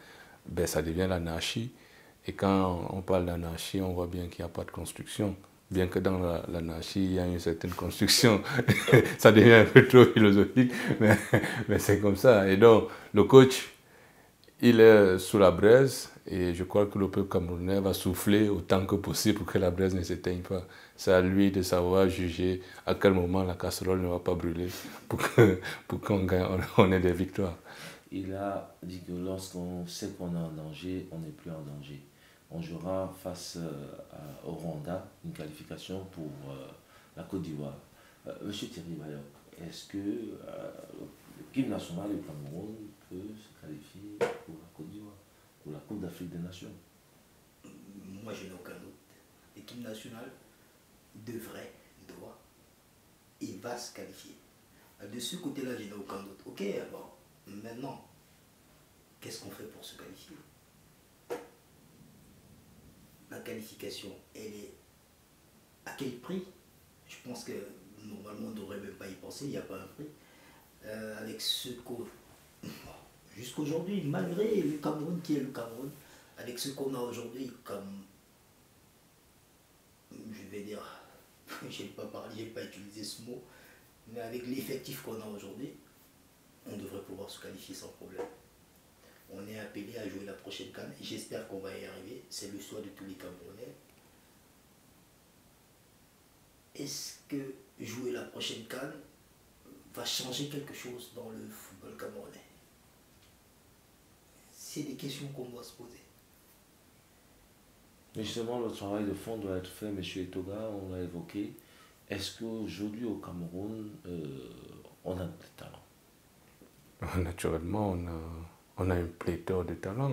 [SPEAKER 4] ben ça devient l'anarchie. Et quand on parle d'anarchie, on voit bien qu'il n'y a pas de construction. Bien que dans l'anarchie, il y a une certaine construction. Ça devient un peu trop philosophique, mais c'est comme ça. Et donc, le coach, il est sous la braise et je crois que le peuple camerounais va souffler autant que possible pour que la braise ne s'éteigne pas. C'est à lui de savoir juger à quel moment la casserole ne va pas brûler pour qu'on ait des victoires.
[SPEAKER 1] Il a dit que lorsqu'on sait qu'on est en danger, on n'est plus en danger. On jouera face au Rwanda, une qualification pour la Côte d'Ivoire. Monsieur Thierry Bayoc, est-ce que l'équipe nationale du Cameroun peut se qualifier pour la Côte d'Ivoire, pour la Coupe d'Afrique des Nations?
[SPEAKER 3] Moi, je n'ai aucun doute. L'équipe nationale doit et va se qualifier. De ce côté-là, je n'ai aucun doute. Ok, bon, maintenant, qu'est-ce qu'on fait pour se qualifier? La qualification, elle est à quel prix? Je pense que normalement on ne devrait même pas y penser, il n'y a pas un prix. Avec ce qu'on... Jusqu'aujourd'hui, malgré le Cameroun qui est le Cameroun, avec ce qu'on a aujourd'hui comme... Je vais dire, je n'ai pas parlé, je n'ai pas utilisé ce mot, mais avec l'effectif qu'on a aujourd'hui, on devrait pouvoir se qualifier sans problème. On est appelé à jouer la prochaine CAN et j'espère qu'on va y arriver. C'est le choix de tous les Camerounais. Est-ce que jouer la prochaine CAN va changer quelque chose dans le football camerounais? C'est des questions qu'on doit se poser.
[SPEAKER 1] Mais justement, le travail de fond doit être fait, M. Etoga, on l'a évoqué. Est-ce qu'aujourd'hui au Cameroun, on a des talents?
[SPEAKER 4] Naturellement, on a une pléthore de talents.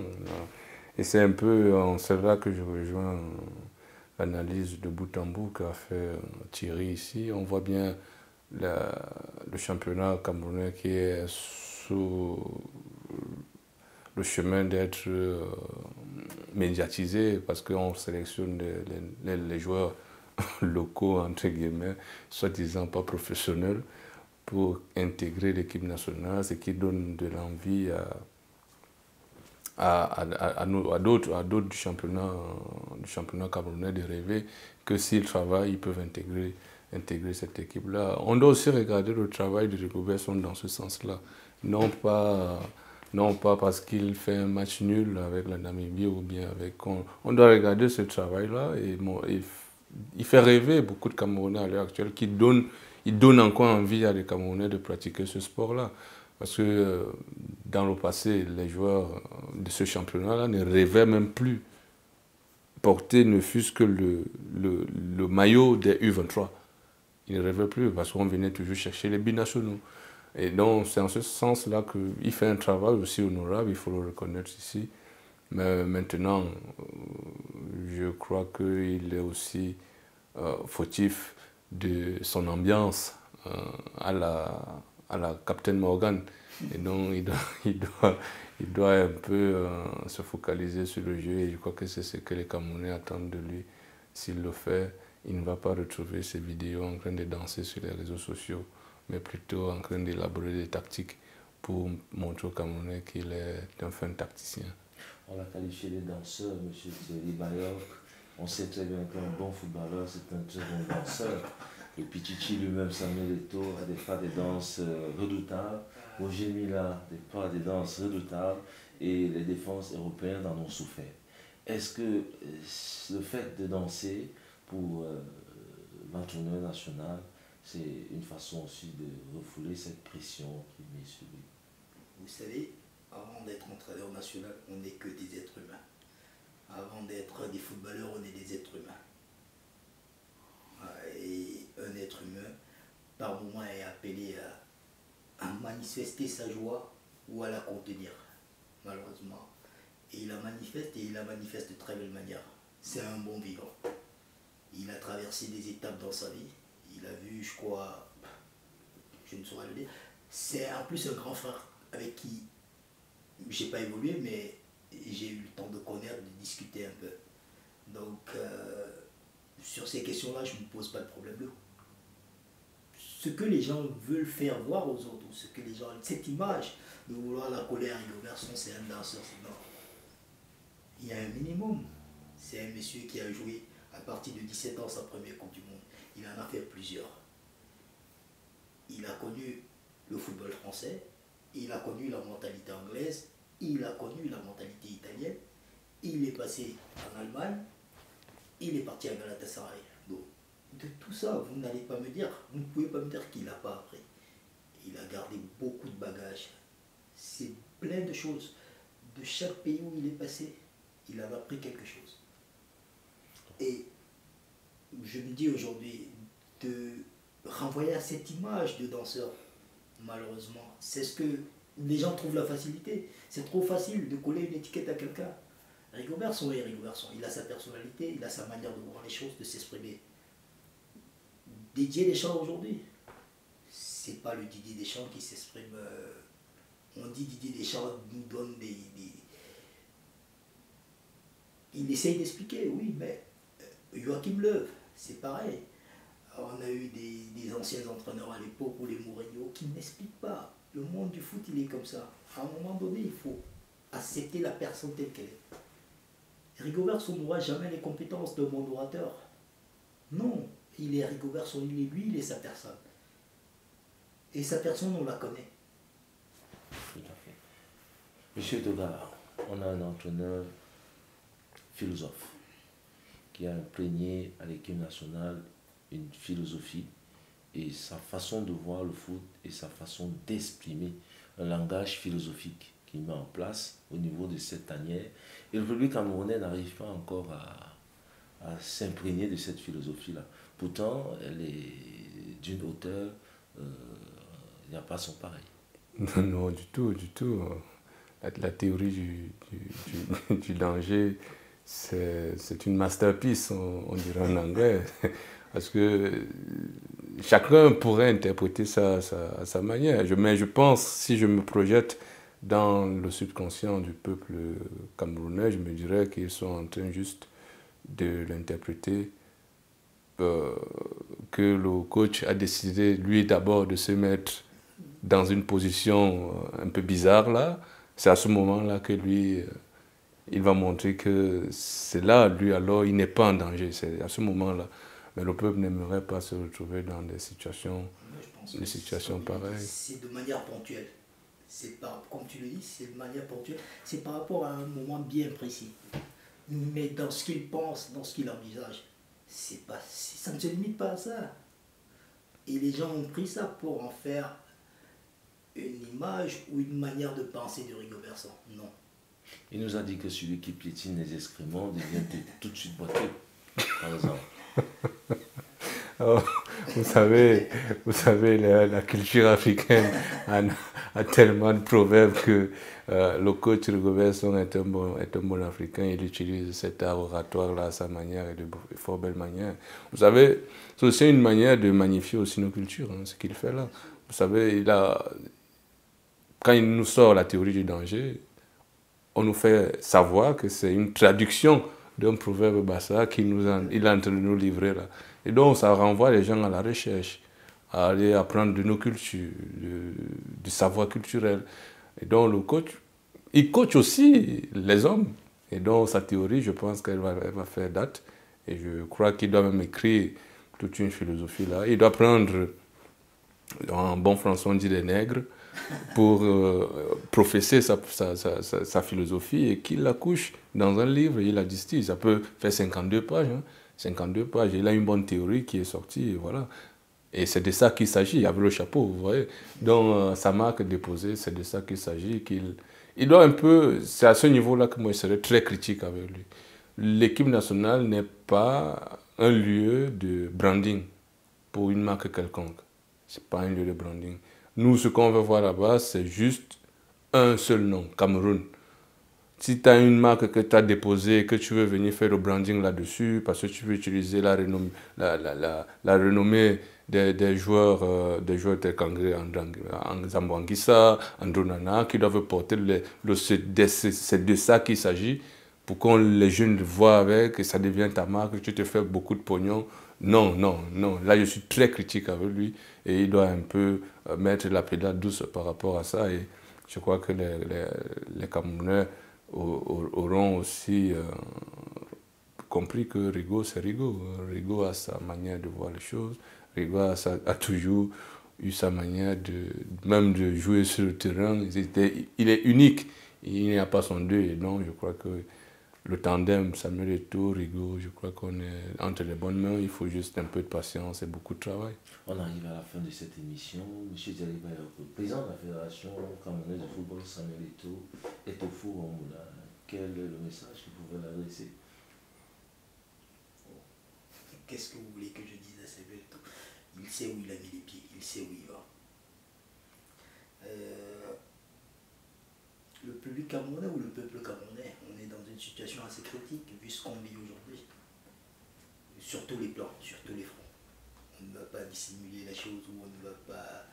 [SPEAKER 4] Et c'est un peu en cela que je rejoins l'analyse de bout en bout qu'a fait Thierry ici. On voit bien le championnat camerounais qui est sous le chemin d'être médiatisé parce qu'on sélectionne les joueurs locaux, entre guillemets, soi-disant pas professionnels, pour intégrer l'équipe nationale, ce qui donne de l'envie à d'autres du championnat camerounais de rêver que s'ils travaillent, ils peuvent intégrer cette équipe-là. On doit aussi regarder le travail de Rigobert dans ce sens-là. Non pas parce qu'il fait un match nul avec la Namibie ou bien avec... On doit regarder ce travail-là et il fait rêver beaucoup de Camerounais à l'heure actuelle il donne encore envie à des Camerounais de pratiquer ce sport-là. Parce que dans le passé, les joueurs de ce championnat-là ne rêvaient même plus porter ne fût-ce que le maillot des U23. Ils ne rêvaient plus parce qu'on venait toujours chercher les binationaux. Et donc, c'est en ce sens-là qu'il fait un travail aussi honorable, il faut le reconnaître ici. Mais maintenant, je crois qu'il est aussi fautif de son ambiance à la Captain Morgan. Et donc, il doit un peu se focaliser sur le jeu. Et je crois que c'est ce que les Camerounais attendent de lui. S'il le fait, il ne va pas retrouver ses vidéos en train de danser sur les réseaux sociaux, mais plutôt en train d'élaborer des tactiques pour montrer aux Camerounais qu'il est un fin tacticien.
[SPEAKER 1] On l'a qualifié de danseur, M. Thierry Bayok. On sait très bien qu'un bon footballeur, c'est un très bon danseur. Et Pichichi lui-même, Samuel Eto'o, a des pas de danse redoutables. Roger Mila, des pas de danse redoutables. Et les défenses européennes en ont souffert. Est-ce que le fait de danser pour l'entraîneur national, c'est une façon aussi de refouler cette pression qui est mise sur lui?
[SPEAKER 3] Vous savez, avant d'être entraîneur national, on n'est que des êtres humains. Avant d'être des footballeurs, on est des êtres humains. Et un être humain, par moment, est appelé à manifester sa joie ou à la contenir, malheureusement. Et il la manifeste, et il la manifeste de très belle manière. C'est un bon vivant. Il a traversé des étapes dans sa vie. Il a vu, je crois, je ne saurais le dire, c'est en plus un grand frère avec qui j'ai pas évolué, mais j'ai eu le temps de connaître, de discuter un peu. Donc, sur ces questions-là, je ne me pose pas de problème. Ce que les gens veulent faire voir aux autres, ce que les gens, cette image de vouloir la coller à Rigo Berson, c'est un danseur, c'est non. Il y a un minimum. C'est un monsieur qui a joué à partir de 17 ans sa première Coupe du Monde. Il en a fait plusieurs. Il a connu le football français, il a connu la mentalité anglaise, il a connu la mentalité italienne, il est passé en Allemagne, il est parti à Galatasaray. Donc, de tout ça, vous n'allez pas me dire, vous ne pouvez pas me dire qu'il n'a pas appris. Il a gardé beaucoup de bagages. C'est plein de choses. De chaque pays où il est passé, il a appris quelque chose. Et je me dis aujourd'hui, de renvoyer à cette image de danseur, malheureusement, c'est ce que les gens trouvent la facilité. C'est trop facile de coller une étiquette à quelqu'un. Rigo Berson est Rigo Berson. Il a sa personnalité, il a sa manière de voir les choses, de s'exprimer. Didier Deschamps aujourd'hui, c'est pas le Didier Deschamps qui s'exprime. On dit Didier Deschamps nous donne des... Il essaye d'expliquer, oui, mais Joachim Löw, c'est pareil. On a eu des anciens entraîneurs à l'époque, ou les Mourinho, qui n'expliquent pas. Le monde du foot, il est comme ça. À un moment donné, il faut accepter la personne telle qu'elle est. Rigo Berson n'aura jamais les compétences d'un bon orateur. Non, il est Rigo Berson, il est lui, il est sa personne. Et sa personne, on la connaît.
[SPEAKER 1] Tout à fait. Monsieur Togara, on a un entraîneur philosophe qui a imprégné à l'équipe nationale une philosophie et sa façon de voir le foot et sa façon d'exprimer un langage philosophique qu'il met en place au niveau de cette tanière. Et le public camerounais n'arrive pas encore à s'imprégner de cette philosophie-là. Pourtant, elle est d'une hauteur, il n'y a pas son pareil.
[SPEAKER 4] Non, du tout, du tout. La théorie du danger, c'est une masterpiece, on dirait en anglais. Parce que chacun pourrait interpréter ça à sa manière. Mais je pense, si je me projette dans le subconscient du peuple camerounais, je me dirais qu'ils sont en train juste de l'interpréter, que le coach a décidé, lui d'abord, de se mettre dans une position un peu bizarre là. C'est à ce moment-là que lui, il va montrer que c'est là, lui, alors il n'est pas en danger. C'est à ce moment-là. Mais le peuple n'aimerait pas se retrouver dans des situations pareilles.
[SPEAKER 3] C'est de manière ponctuelle. Comme tu le dis, c'est de manière ponctuelle. C'est par rapport à un moment bien précis. Mais dans ce qu'il pense, dans ce qu'il envisage, ça ne se limite pas à ça. Et les gens ont pris ça pour en faire une image ou une manière de penser de Rigo Berson. Non.
[SPEAKER 1] Il nous a dit que celui qui piétine les excréments devient tout de suite boiteux, par exemple.
[SPEAKER 4] Oh, vous savez la culture africaine a tellement de proverbes que le coach Rigobertson est un bon Africain. Il utilise cet art oratoire-là à sa manière et de fort belle manière. Vous savez, c'est aussi une manière de magnifier aussi nos cultures, hein, ce qu'il fait là. Vous savez, quand il nous sort la théorie du danger, on nous fait savoir que c'est une traduction d'un proverbe bassa il est en train de nous livrer là. Et donc ça renvoie les gens à la recherche, à aller apprendre de nos cultures, du savoir culturel. Et donc le coach, il coach aussi les hommes. Et donc sa théorie, je pense qu'elle va faire date. Et je crois qu'il doit même écrire toute une philosophie là. Il doit prendre, en bon français on dit des nègres, pour professer sa philosophie et qu'il la couche dans un livre, il la distille. Ça peut faire 52 pages. Hein, 52 pages. Il a une bonne théorie qui est sortie, et voilà. Et c'est de ça qu'il s'agit, avec le chapeau, vous voyez. Donc, sa marque déposée, c'est de ça qu'il s'agit. Il doit un peu, c'est à ce niveau-là que moi je serais très critique avec lui. L'équipe nationale n'est pas un lieu de branding pour une marque quelconque. Ce n'est pas un lieu de branding. Nous, ce qu'on veut voir là-bas, c'est juste un seul nom, Cameroun. Si tu as une marque que tu as déposée, que tu veux venir faire le branding là-dessus, parce que tu veux utiliser la renommée des joueurs tels qu'Anzambouanguissa, Andronana, qui doivent porter, c'est de ça qu'il s'agit, pour que les jeunes le voient avec, et ça devient ta marque, tu te fais beaucoup de pognon. Non, non, non. Là, je suis très critique avec lui et il doit un peu mettre la pédale douce par rapport à ça. Et je crois que les Camerounais auront aussi compris que Rigo, c'est Rigo. Rigo a sa manière de voir les choses. Rigo a toujours eu sa manière même de jouer sur le terrain. Il est unique. Il n'y a pas son deux. Et donc, je crois que le tandem Samuel Eto'o, Rigo, je crois qu'on est entre les bonnes mains. Il faut juste un peu de patience et beaucoup de travail.
[SPEAKER 1] On arrive à la fin de cette émission. Monsieur Diallo Bayoko, président de la Fédération camerounaise de football, Samuel Eto'o, est au four en moulin. Quel est le message que vous pouvez l'adresser?
[SPEAKER 3] Qu'est-ce que vous voulez que je dise à Samuel Eto'o? Il sait où il a mis les pieds, il sait où il va. Le public camerounais ou le peuple camerounais, on est dans une situation assez critique vu ce qu'on vit aujourd'hui. Sur tous les plans, sur tous les fronts. On ne va pas dissimuler la chose ou on ne va pas,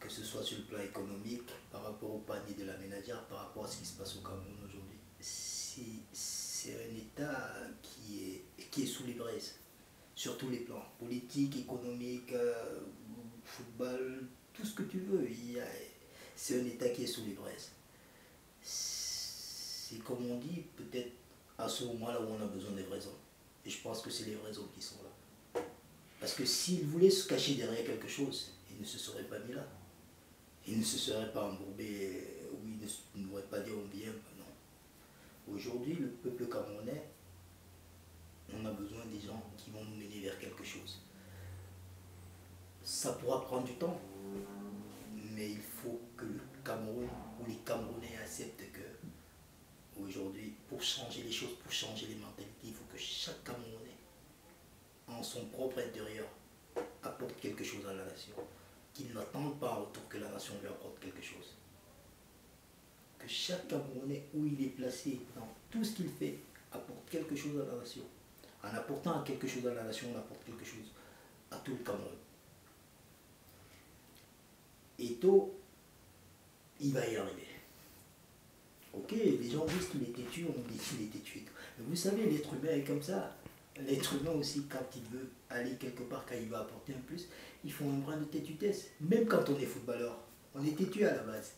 [SPEAKER 3] que ce soit sur le plan économique, par rapport au panier de la ménagère, par rapport à ce qui se passe au Cameroun aujourd'hui. C'est un État qui est sous les braises, sur tous les plans, politique, économique, football, tout ce que tu veux. C'est un État qui est sous les braises. C'est comme on dit, peut-être à ce moment-là où on a besoin des vrais hommes. Et je pense que c'est les vrais hommes qui sont là. Parce que s'il voulait se cacher derrière quelque chose, il ne se serait pas mis là. Il ne se serait pas embourbé, ou il n'aurait pas dit on vient, non. Aujourd'hui, le peuple camerounais, on a besoin des gens qui vont nous mener vers quelque chose. Ça pourra prendre du temps, mais il faut que le Cameroun ou les Camerounais acceptent que aujourd'hui, pour changer les choses, pour changer les mentalités, il faut que chaque Camerounais, en son propre intérieur, apporte quelque chose à la nation. Qu'il n'attende pas en retour que la nation lui apporte quelque chose. Que chaque Camerounais, où il est placé, dans tout ce qu'il fait, apporte quelque chose à la nation. En apportant quelque chose à la nation, on apporte quelque chose à tout le Cameroun. Eto'o, il va y arriver. Ok, les gens disent qu'il est têtu, on dit qu'il est têtu. Mais vous savez, l'être humain est comme ça. L'être humain aussi, quand il veut aller quelque part, quand il veut apporter un plus, il faut un brin de têtutesse. Même quand on est footballeur, on est têtu à la base.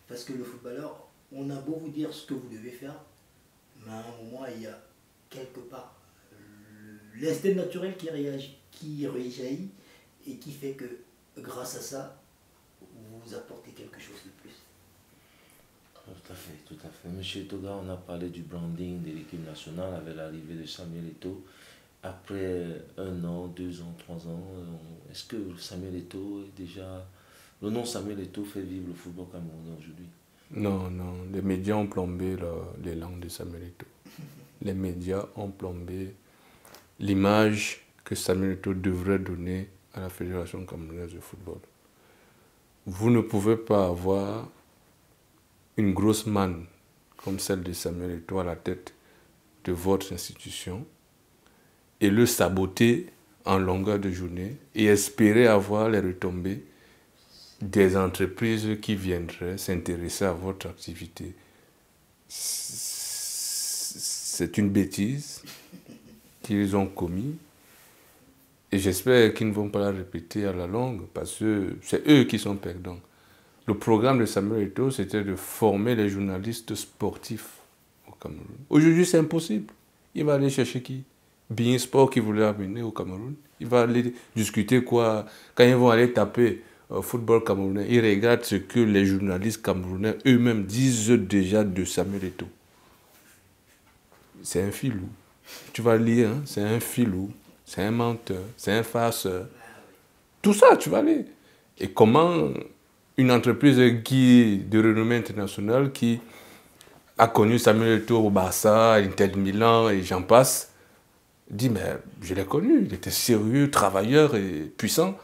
[SPEAKER 3] Parce que le footballeur, on a beau vous dire ce que vous devez faire, mais à un moment, il y a quelque part l'instinct naturel qui réjaillit et qui fait que grâce à ça, vous apportez quelque chose de plus.
[SPEAKER 1] Tout à fait, tout à fait. Monsieur Toga, on a parlé du branding de l'équipe nationale avec l'arrivée de Samuel Eto'o. Après 1 an, 2 ans, 3 ans, est-ce que Samuel Eto'o est déjà... Le nom Samuel Eto'o fait vivre le football camerounais aujourd'hui?
[SPEAKER 4] Non, non. Les médias ont plombé l'élan de Samuel Eto'o. Les médias ont plombé l'image que Samuel Eto'o devrait donner à la Fédération camerounaise de football. Vous ne pouvez pas avoir une grosse manne comme celle de Samuel Eto'o à la tête de votre institution et le saboter en longueur de journée et espérer avoir les retombées des entreprises qui viendraient s'intéresser à votre activité. C'est une bêtise qu'ils ont commis et j'espère qu'ils ne vont pas la répéter à la longue parce que c'est eux qui sont perdants. Le programme de Samuel Eto'o, c'était de former les journalistes sportifs au Cameroun. Aujourd'hui, c'est impossible. Il va aller chercher qui? Bein Sport qui voulait amener au Cameroun. Il va aller discuter quoi? Quand ils vont aller taper football camerounais, ils regardent ce que les journalistes camerounais eux-mêmes disent déjà de Samuel Eto'o. C'est un filou. Tu vas lire, hein? C'est un filou, c'est un menteur, c'est un farceur. Tout ça, tu vas lire. Et comment une entreprise de renommée internationale qui a connu Samuel Eto'o au Barça, Inter de Milan et j'en passe, dit, mais je l'ai connu, il était sérieux, travailleur et puissant.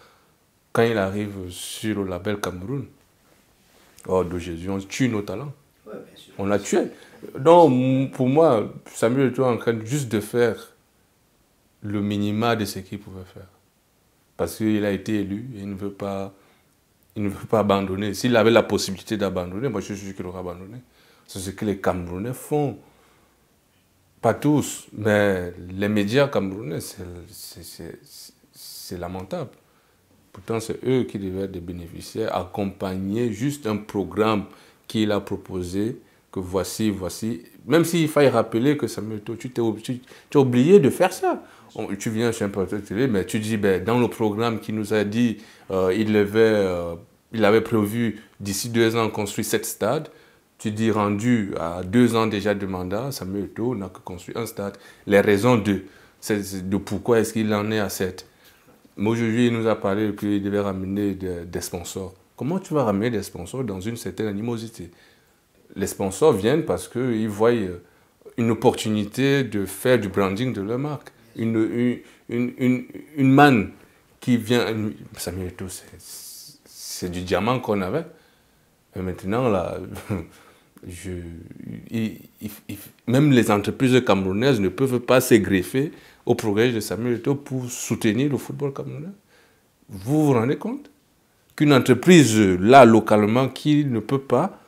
[SPEAKER 4] Quand il arrive sur le label Cameroun, oh de Jésus, on tue nos talents.
[SPEAKER 3] Ouais, bien sûr.
[SPEAKER 4] On l'a tué. Donc, pour moi, Samuel Eto'o est en train juste de faire le minima de ce qu'il pouvait faire. Parce qu'il a été élu et il ne veut pas abandonner. S'il avait la possibilité d'abandonner, moi je suis sûr qu'il aurait abandonné. C'est ce que les Camerounais font. Pas tous, mais les médias camerounais, c'est lamentable. Pourtant, c'est eux qui devaient être des bénéficiaires, accompagner juste un programme qu'il a proposé, que voici. Même s'il faille rappeler que Samuel Eto'o, tu as oublié de faire ça. Tu viens chez un porteur télé, mais tu dis, ben, dans le programme qu'il nous a dit, il avait prévu d'ici 2 ans construire 7 stades. Tu dis, rendu à 2 ans déjà de mandat, Samuel Eto'o n'a que construit un stade. Les raisons de pourquoi est-ce qu'il en est à 7. Mais aujourd'hui, il nous a parlé qu'il devait ramener des sponsors. Comment tu vas ramener des sponsors dans une certaine animosité? Les sponsors viennent parce qu'ils voient une opportunité de faire du branding de leur marque. Une manne qui vient... Samuel Eto'o, c'est du diamant qu'on avait. Et maintenant, là, même les entreprises camerounaises ne peuvent pas s'égreffer au progrès de Samuel Eto'o pour soutenir le football camerounais. Vous vous rendez compte qu'une entreprise, là, localement, qui ne peut pas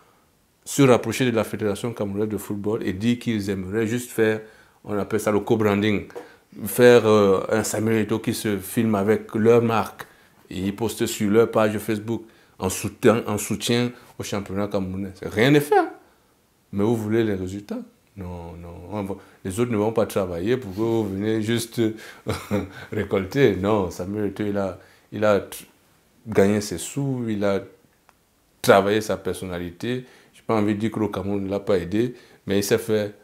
[SPEAKER 4] se rapprocher de la Fédération camerounaise de football et dire qu'ils aimeraient juste faire, on appelle ça le co-branding, faire un Samuel Eto'o qui se filme avec leur marque et ils postent sur leur page Facebook en soutien au championnat camerounais. Rien n'est fait. Mais vous voulez les résultats? Non. Les autres ne vont pas travailler pour que vous venez juste récolter. Non, Samuel Eto'o, il a gagné ses sous, il a travaillé sa personnalité. Je n'ai pas envie de dire que le Cameroun ne l'a pas aidé, mais il s'est fait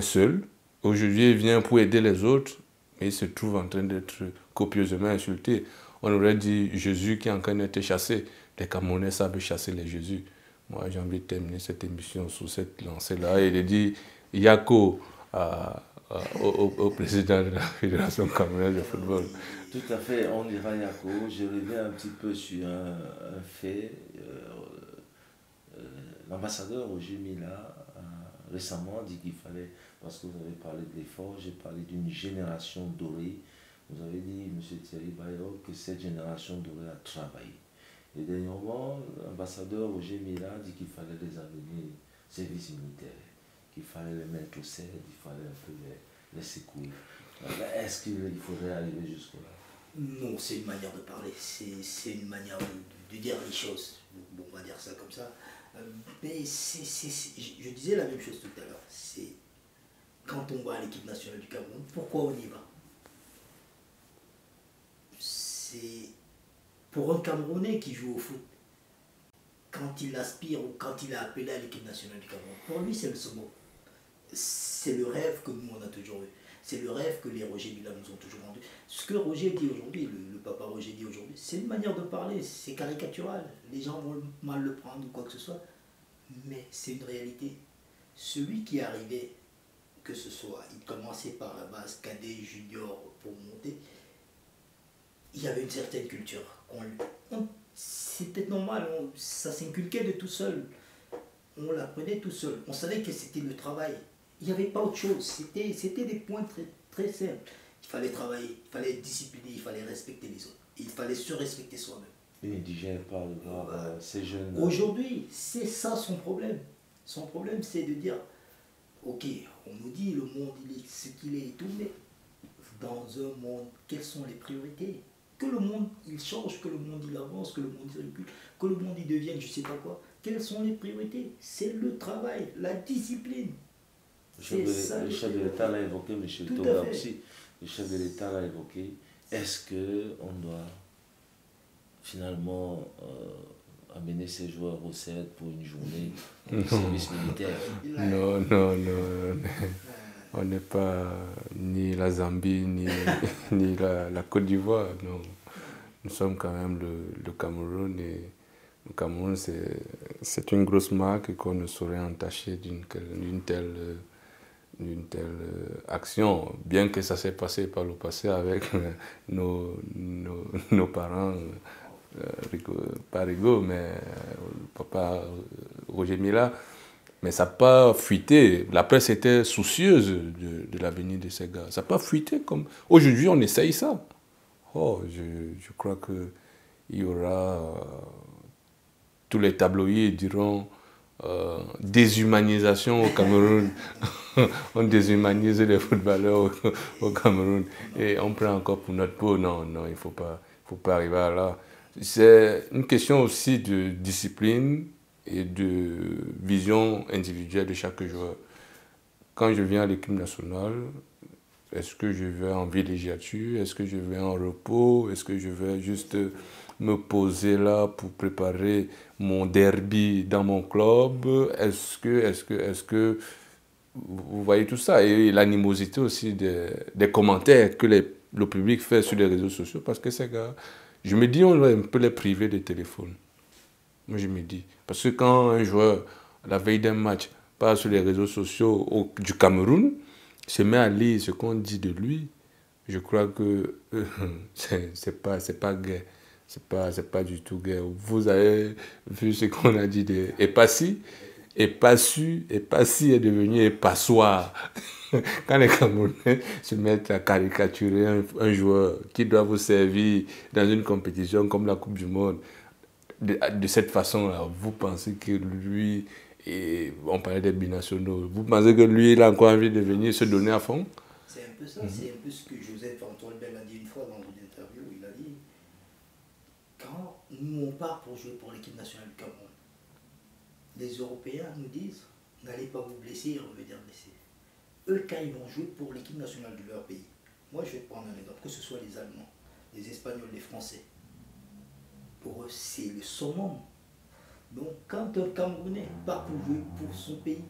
[SPEAKER 4] seul. Aujourd'hui, il vient pour aider les autres, mais il se trouve en train d'être copieusement insulté. On aurait dit Jésus qui est en train d'être chassé. Les Camerounais savent chasser les Jésus. Moi, j'ai envie de terminer cette émission sous cette lancée-là et de dire Yako au président de la Fédération camerounaise de football.
[SPEAKER 1] Tout à fait, on dira Yako. Je reviens un petit peu sur un fait. L'ambassadeur Roger Mila a récemment dit qu'il fallait, parce que vous avez parlé de l'effort, j'ai parlé d'une génération dorée. Vous avez dit, M. Thierry Bayrou, que cette génération dorée a travaillé. Et dernièrement, l'ambassadeur Roger Mila dit qu'il fallait les amener au service militaire, qu'il fallait les mettre au cercle, il fallait un peu les secouer. Est-ce qu'il faudrait arriver jusque-là?
[SPEAKER 3] Non, c'est une manière de parler, c'est une manière de dire les choses. Bon, on va dire ça comme ça. Mais je disais la même chose tout à l'heure. C'est quand on va à l'équipe nationale du Cameroun, pourquoi on y va? C'est pour un Camerounais qui joue au foot, quand il aspire ou quand il est appelé à l'équipe nationale du Cameroun, pour lui c'est le summum. C'est le rêve que nous on a toujours eu. C'est le rêve que les Roger Mila nous ont toujours rendu. Ce que Roger dit aujourd'hui, le papa Roger dit aujourd'hui, c'est une manière de parler, c'est caricatural. Les gens vont mal le prendre ou quoi que ce soit. Mais c'est une réalité. Celui qui est arrivé que ce soit, il commençait par la base cadet, junior pour monter, il y avait une certaine culture. C'était normal, ça s'inculquait de tout seul. On l'apprenait tout seul. On savait que c'était le travail. Il n'y avait pas autre chose. C'était des points très, très simples. Il fallait travailler, il fallait être discipliné, il fallait respecter les autres. Il fallait se respecter soi-même.
[SPEAKER 1] Il ne digère pas de voir ces jeunes.
[SPEAKER 3] Aujourd'hui, c'est ça son problème. Son problème, c'est de dire, ok, on nous dit le monde, il est ce qu'il est et tout, mais dans un monde, quelles sont les priorités? Que le monde, il change, que le monde, il avance, que le monde, il recule, que le monde, il devienne je ne sais pas quoi. Quelles sont les priorités? C'est le travail, la discipline.
[SPEAKER 1] Le chef de l'État l'a évoqué, M. Toga aussi. Le chef de l'État l'a évoqué. Est-ce qu'on doit finalement amener ces joueurs au CED pour une journée de service militaire?
[SPEAKER 4] Non, non, non. On n'est pas ni la Zambie, ni la Côte d'Ivoire. Non. Nous sommes quand même le Cameroun. Et le Cameroun, c'est une grosse marque qu'on ne saurait entacher d'une telle action. Bien que ça s'est passé par le passé avec nos parents, pas Rigaud, mais papa Roger Mila. Mais ça n'a pas fuité. La presse était soucieuse de l'avenir de ces gars. Ça n'a pas fuité comme... Aujourd'hui, on essaye ça. Oh, je crois qu'il y aura... tous les tabloïds diront déshumanisation au Cameroun. On déshumanise les footballeurs au Cameroun. Et on prend encore pour notre peau. Non, non, il ne faut pas arriver à là. C'est une question aussi de discipline et de vision individuelle de chaque joueur. Quand je viens à l'équipe nationale, est-ce que je vais en villégiature? Est-ce que je vais en repos? Est-ce que je vais juste me poser là pour préparer mon derby dans mon club? Est-ce que vous voyez tout ça? Et l'animosité aussi des commentaires que le public fait sur les réseaux sociaux, parce que ces gars, je me dis, on doit un peu les priver des téléphones. Moi, je me dis. Parce que quand un joueur, à la veille d'un match, passe sur les réseaux sociaux du Cameroun, se met à lire ce qu'on dit de lui, je crois que c'est pas gai. C'est pas du tout gai. Vous avez vu ce qu'on a dit de Epassi. Epassi est devenu Epassoir. Quand les Camerounais se mettent à caricaturer un joueur qui doit vous servir dans une compétition comme la Coupe du Monde, de cette façon-là, vous pensez que lui, et on parlait des binationaux, vous pensez que lui, il a encore envie de venir se donner à fond?
[SPEAKER 3] C'est un peu ça, c'est un peu ce que Joseph-Antoine Bell a dit une fois dans une interview. Il a dit, quand nous on part pour jouer pour l'équipe nationale du Cameroun, les Européens nous disent, n'allez pas vous blesser et revenir blessés. Eux, quand ils vont jouer pour l'équipe nationale de leur pays, moi je vais prendre un exemple, que ce soit les Allemands, les Espagnols, les Français, pour eux c'est le summum. Donc quand un Camerounais part pour jouer pour son pays,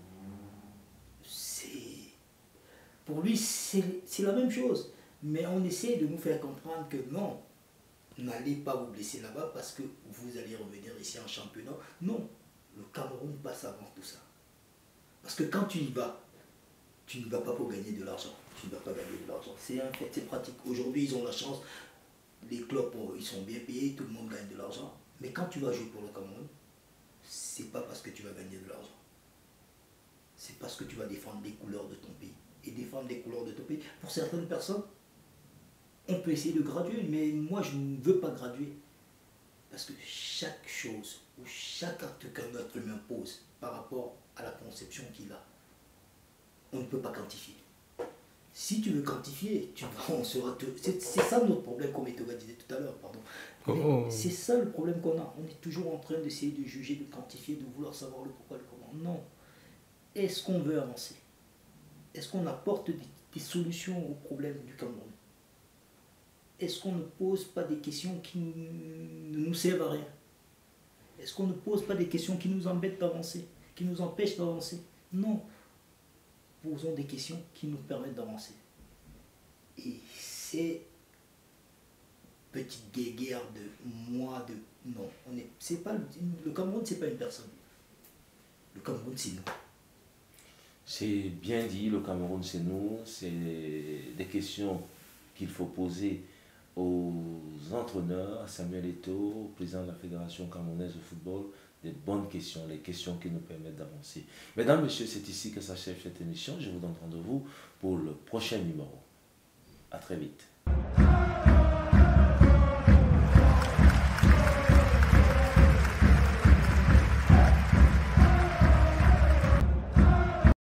[SPEAKER 3] pour lui c'est la même chose. Mais on essaie de nous faire comprendre que non, n'allez pas vous blesser là-bas parce que vous allez revenir ici en championnat. Non, le Cameroun passe avant tout ça. Parce que quand tu y vas, tu ne vas pas pour gagner de l'argent. Tu ne vas pas gagner de l'argent. C'est un fait, c'est pratique. Aujourd'hui, ils ont la chance. Les clubs, ils sont bien payés, tout le monde gagne de l'argent. Mais quand tu vas jouer pour le Cameroun, c'est pas parce que tu vas gagner de l'argent. C'est parce que tu vas défendre les couleurs de ton pays. Et défendre les couleurs de ton pays, pour certaines personnes, on peut essayer de graduer, mais moi je ne veux pas graduer. Parce que chaque chose, ou chaque acte qu'un être humain pose par rapport à la conception qu'il a, on ne peut pas quantifier. Si tu veux quantifier, c'est ça notre problème, comme Etoga disait tout à l'heure, pardon. C'est ça le problème qu'on a. On est toujours en train d'essayer de juger, de quantifier, de vouloir savoir le pourquoi, le comment. Non. Est-ce qu'on veut avancer? Est-ce qu'on apporte des solutions aux problèmes du Cameroun? Est-ce qu'on ne pose pas des questions qui ne nous servent à rien? Est-ce qu'on ne pose pas des questions qui nous embêtent d'avancer, qui nous empêchent d'avancer? Non. Posons des questions qui nous permettent d'avancer. Et ces petites guéguerres de moi, non. Le Cameroun, c'est pas une personne. Le Cameroun, c'est nous.
[SPEAKER 1] C'est bien dit, le Cameroun c'est nous, c'est des questions qu'il faut poser aux entraîneurs, à Samuel Eto'o, au président de la Fédération camerounaise de football, des bonnes questions, les questions qui nous permettent d'avancer. Mesdames, Messieurs, c'est ici que s'achève cette émission. Je vous donne rendez-vous pour le prochain numéro. À très vite.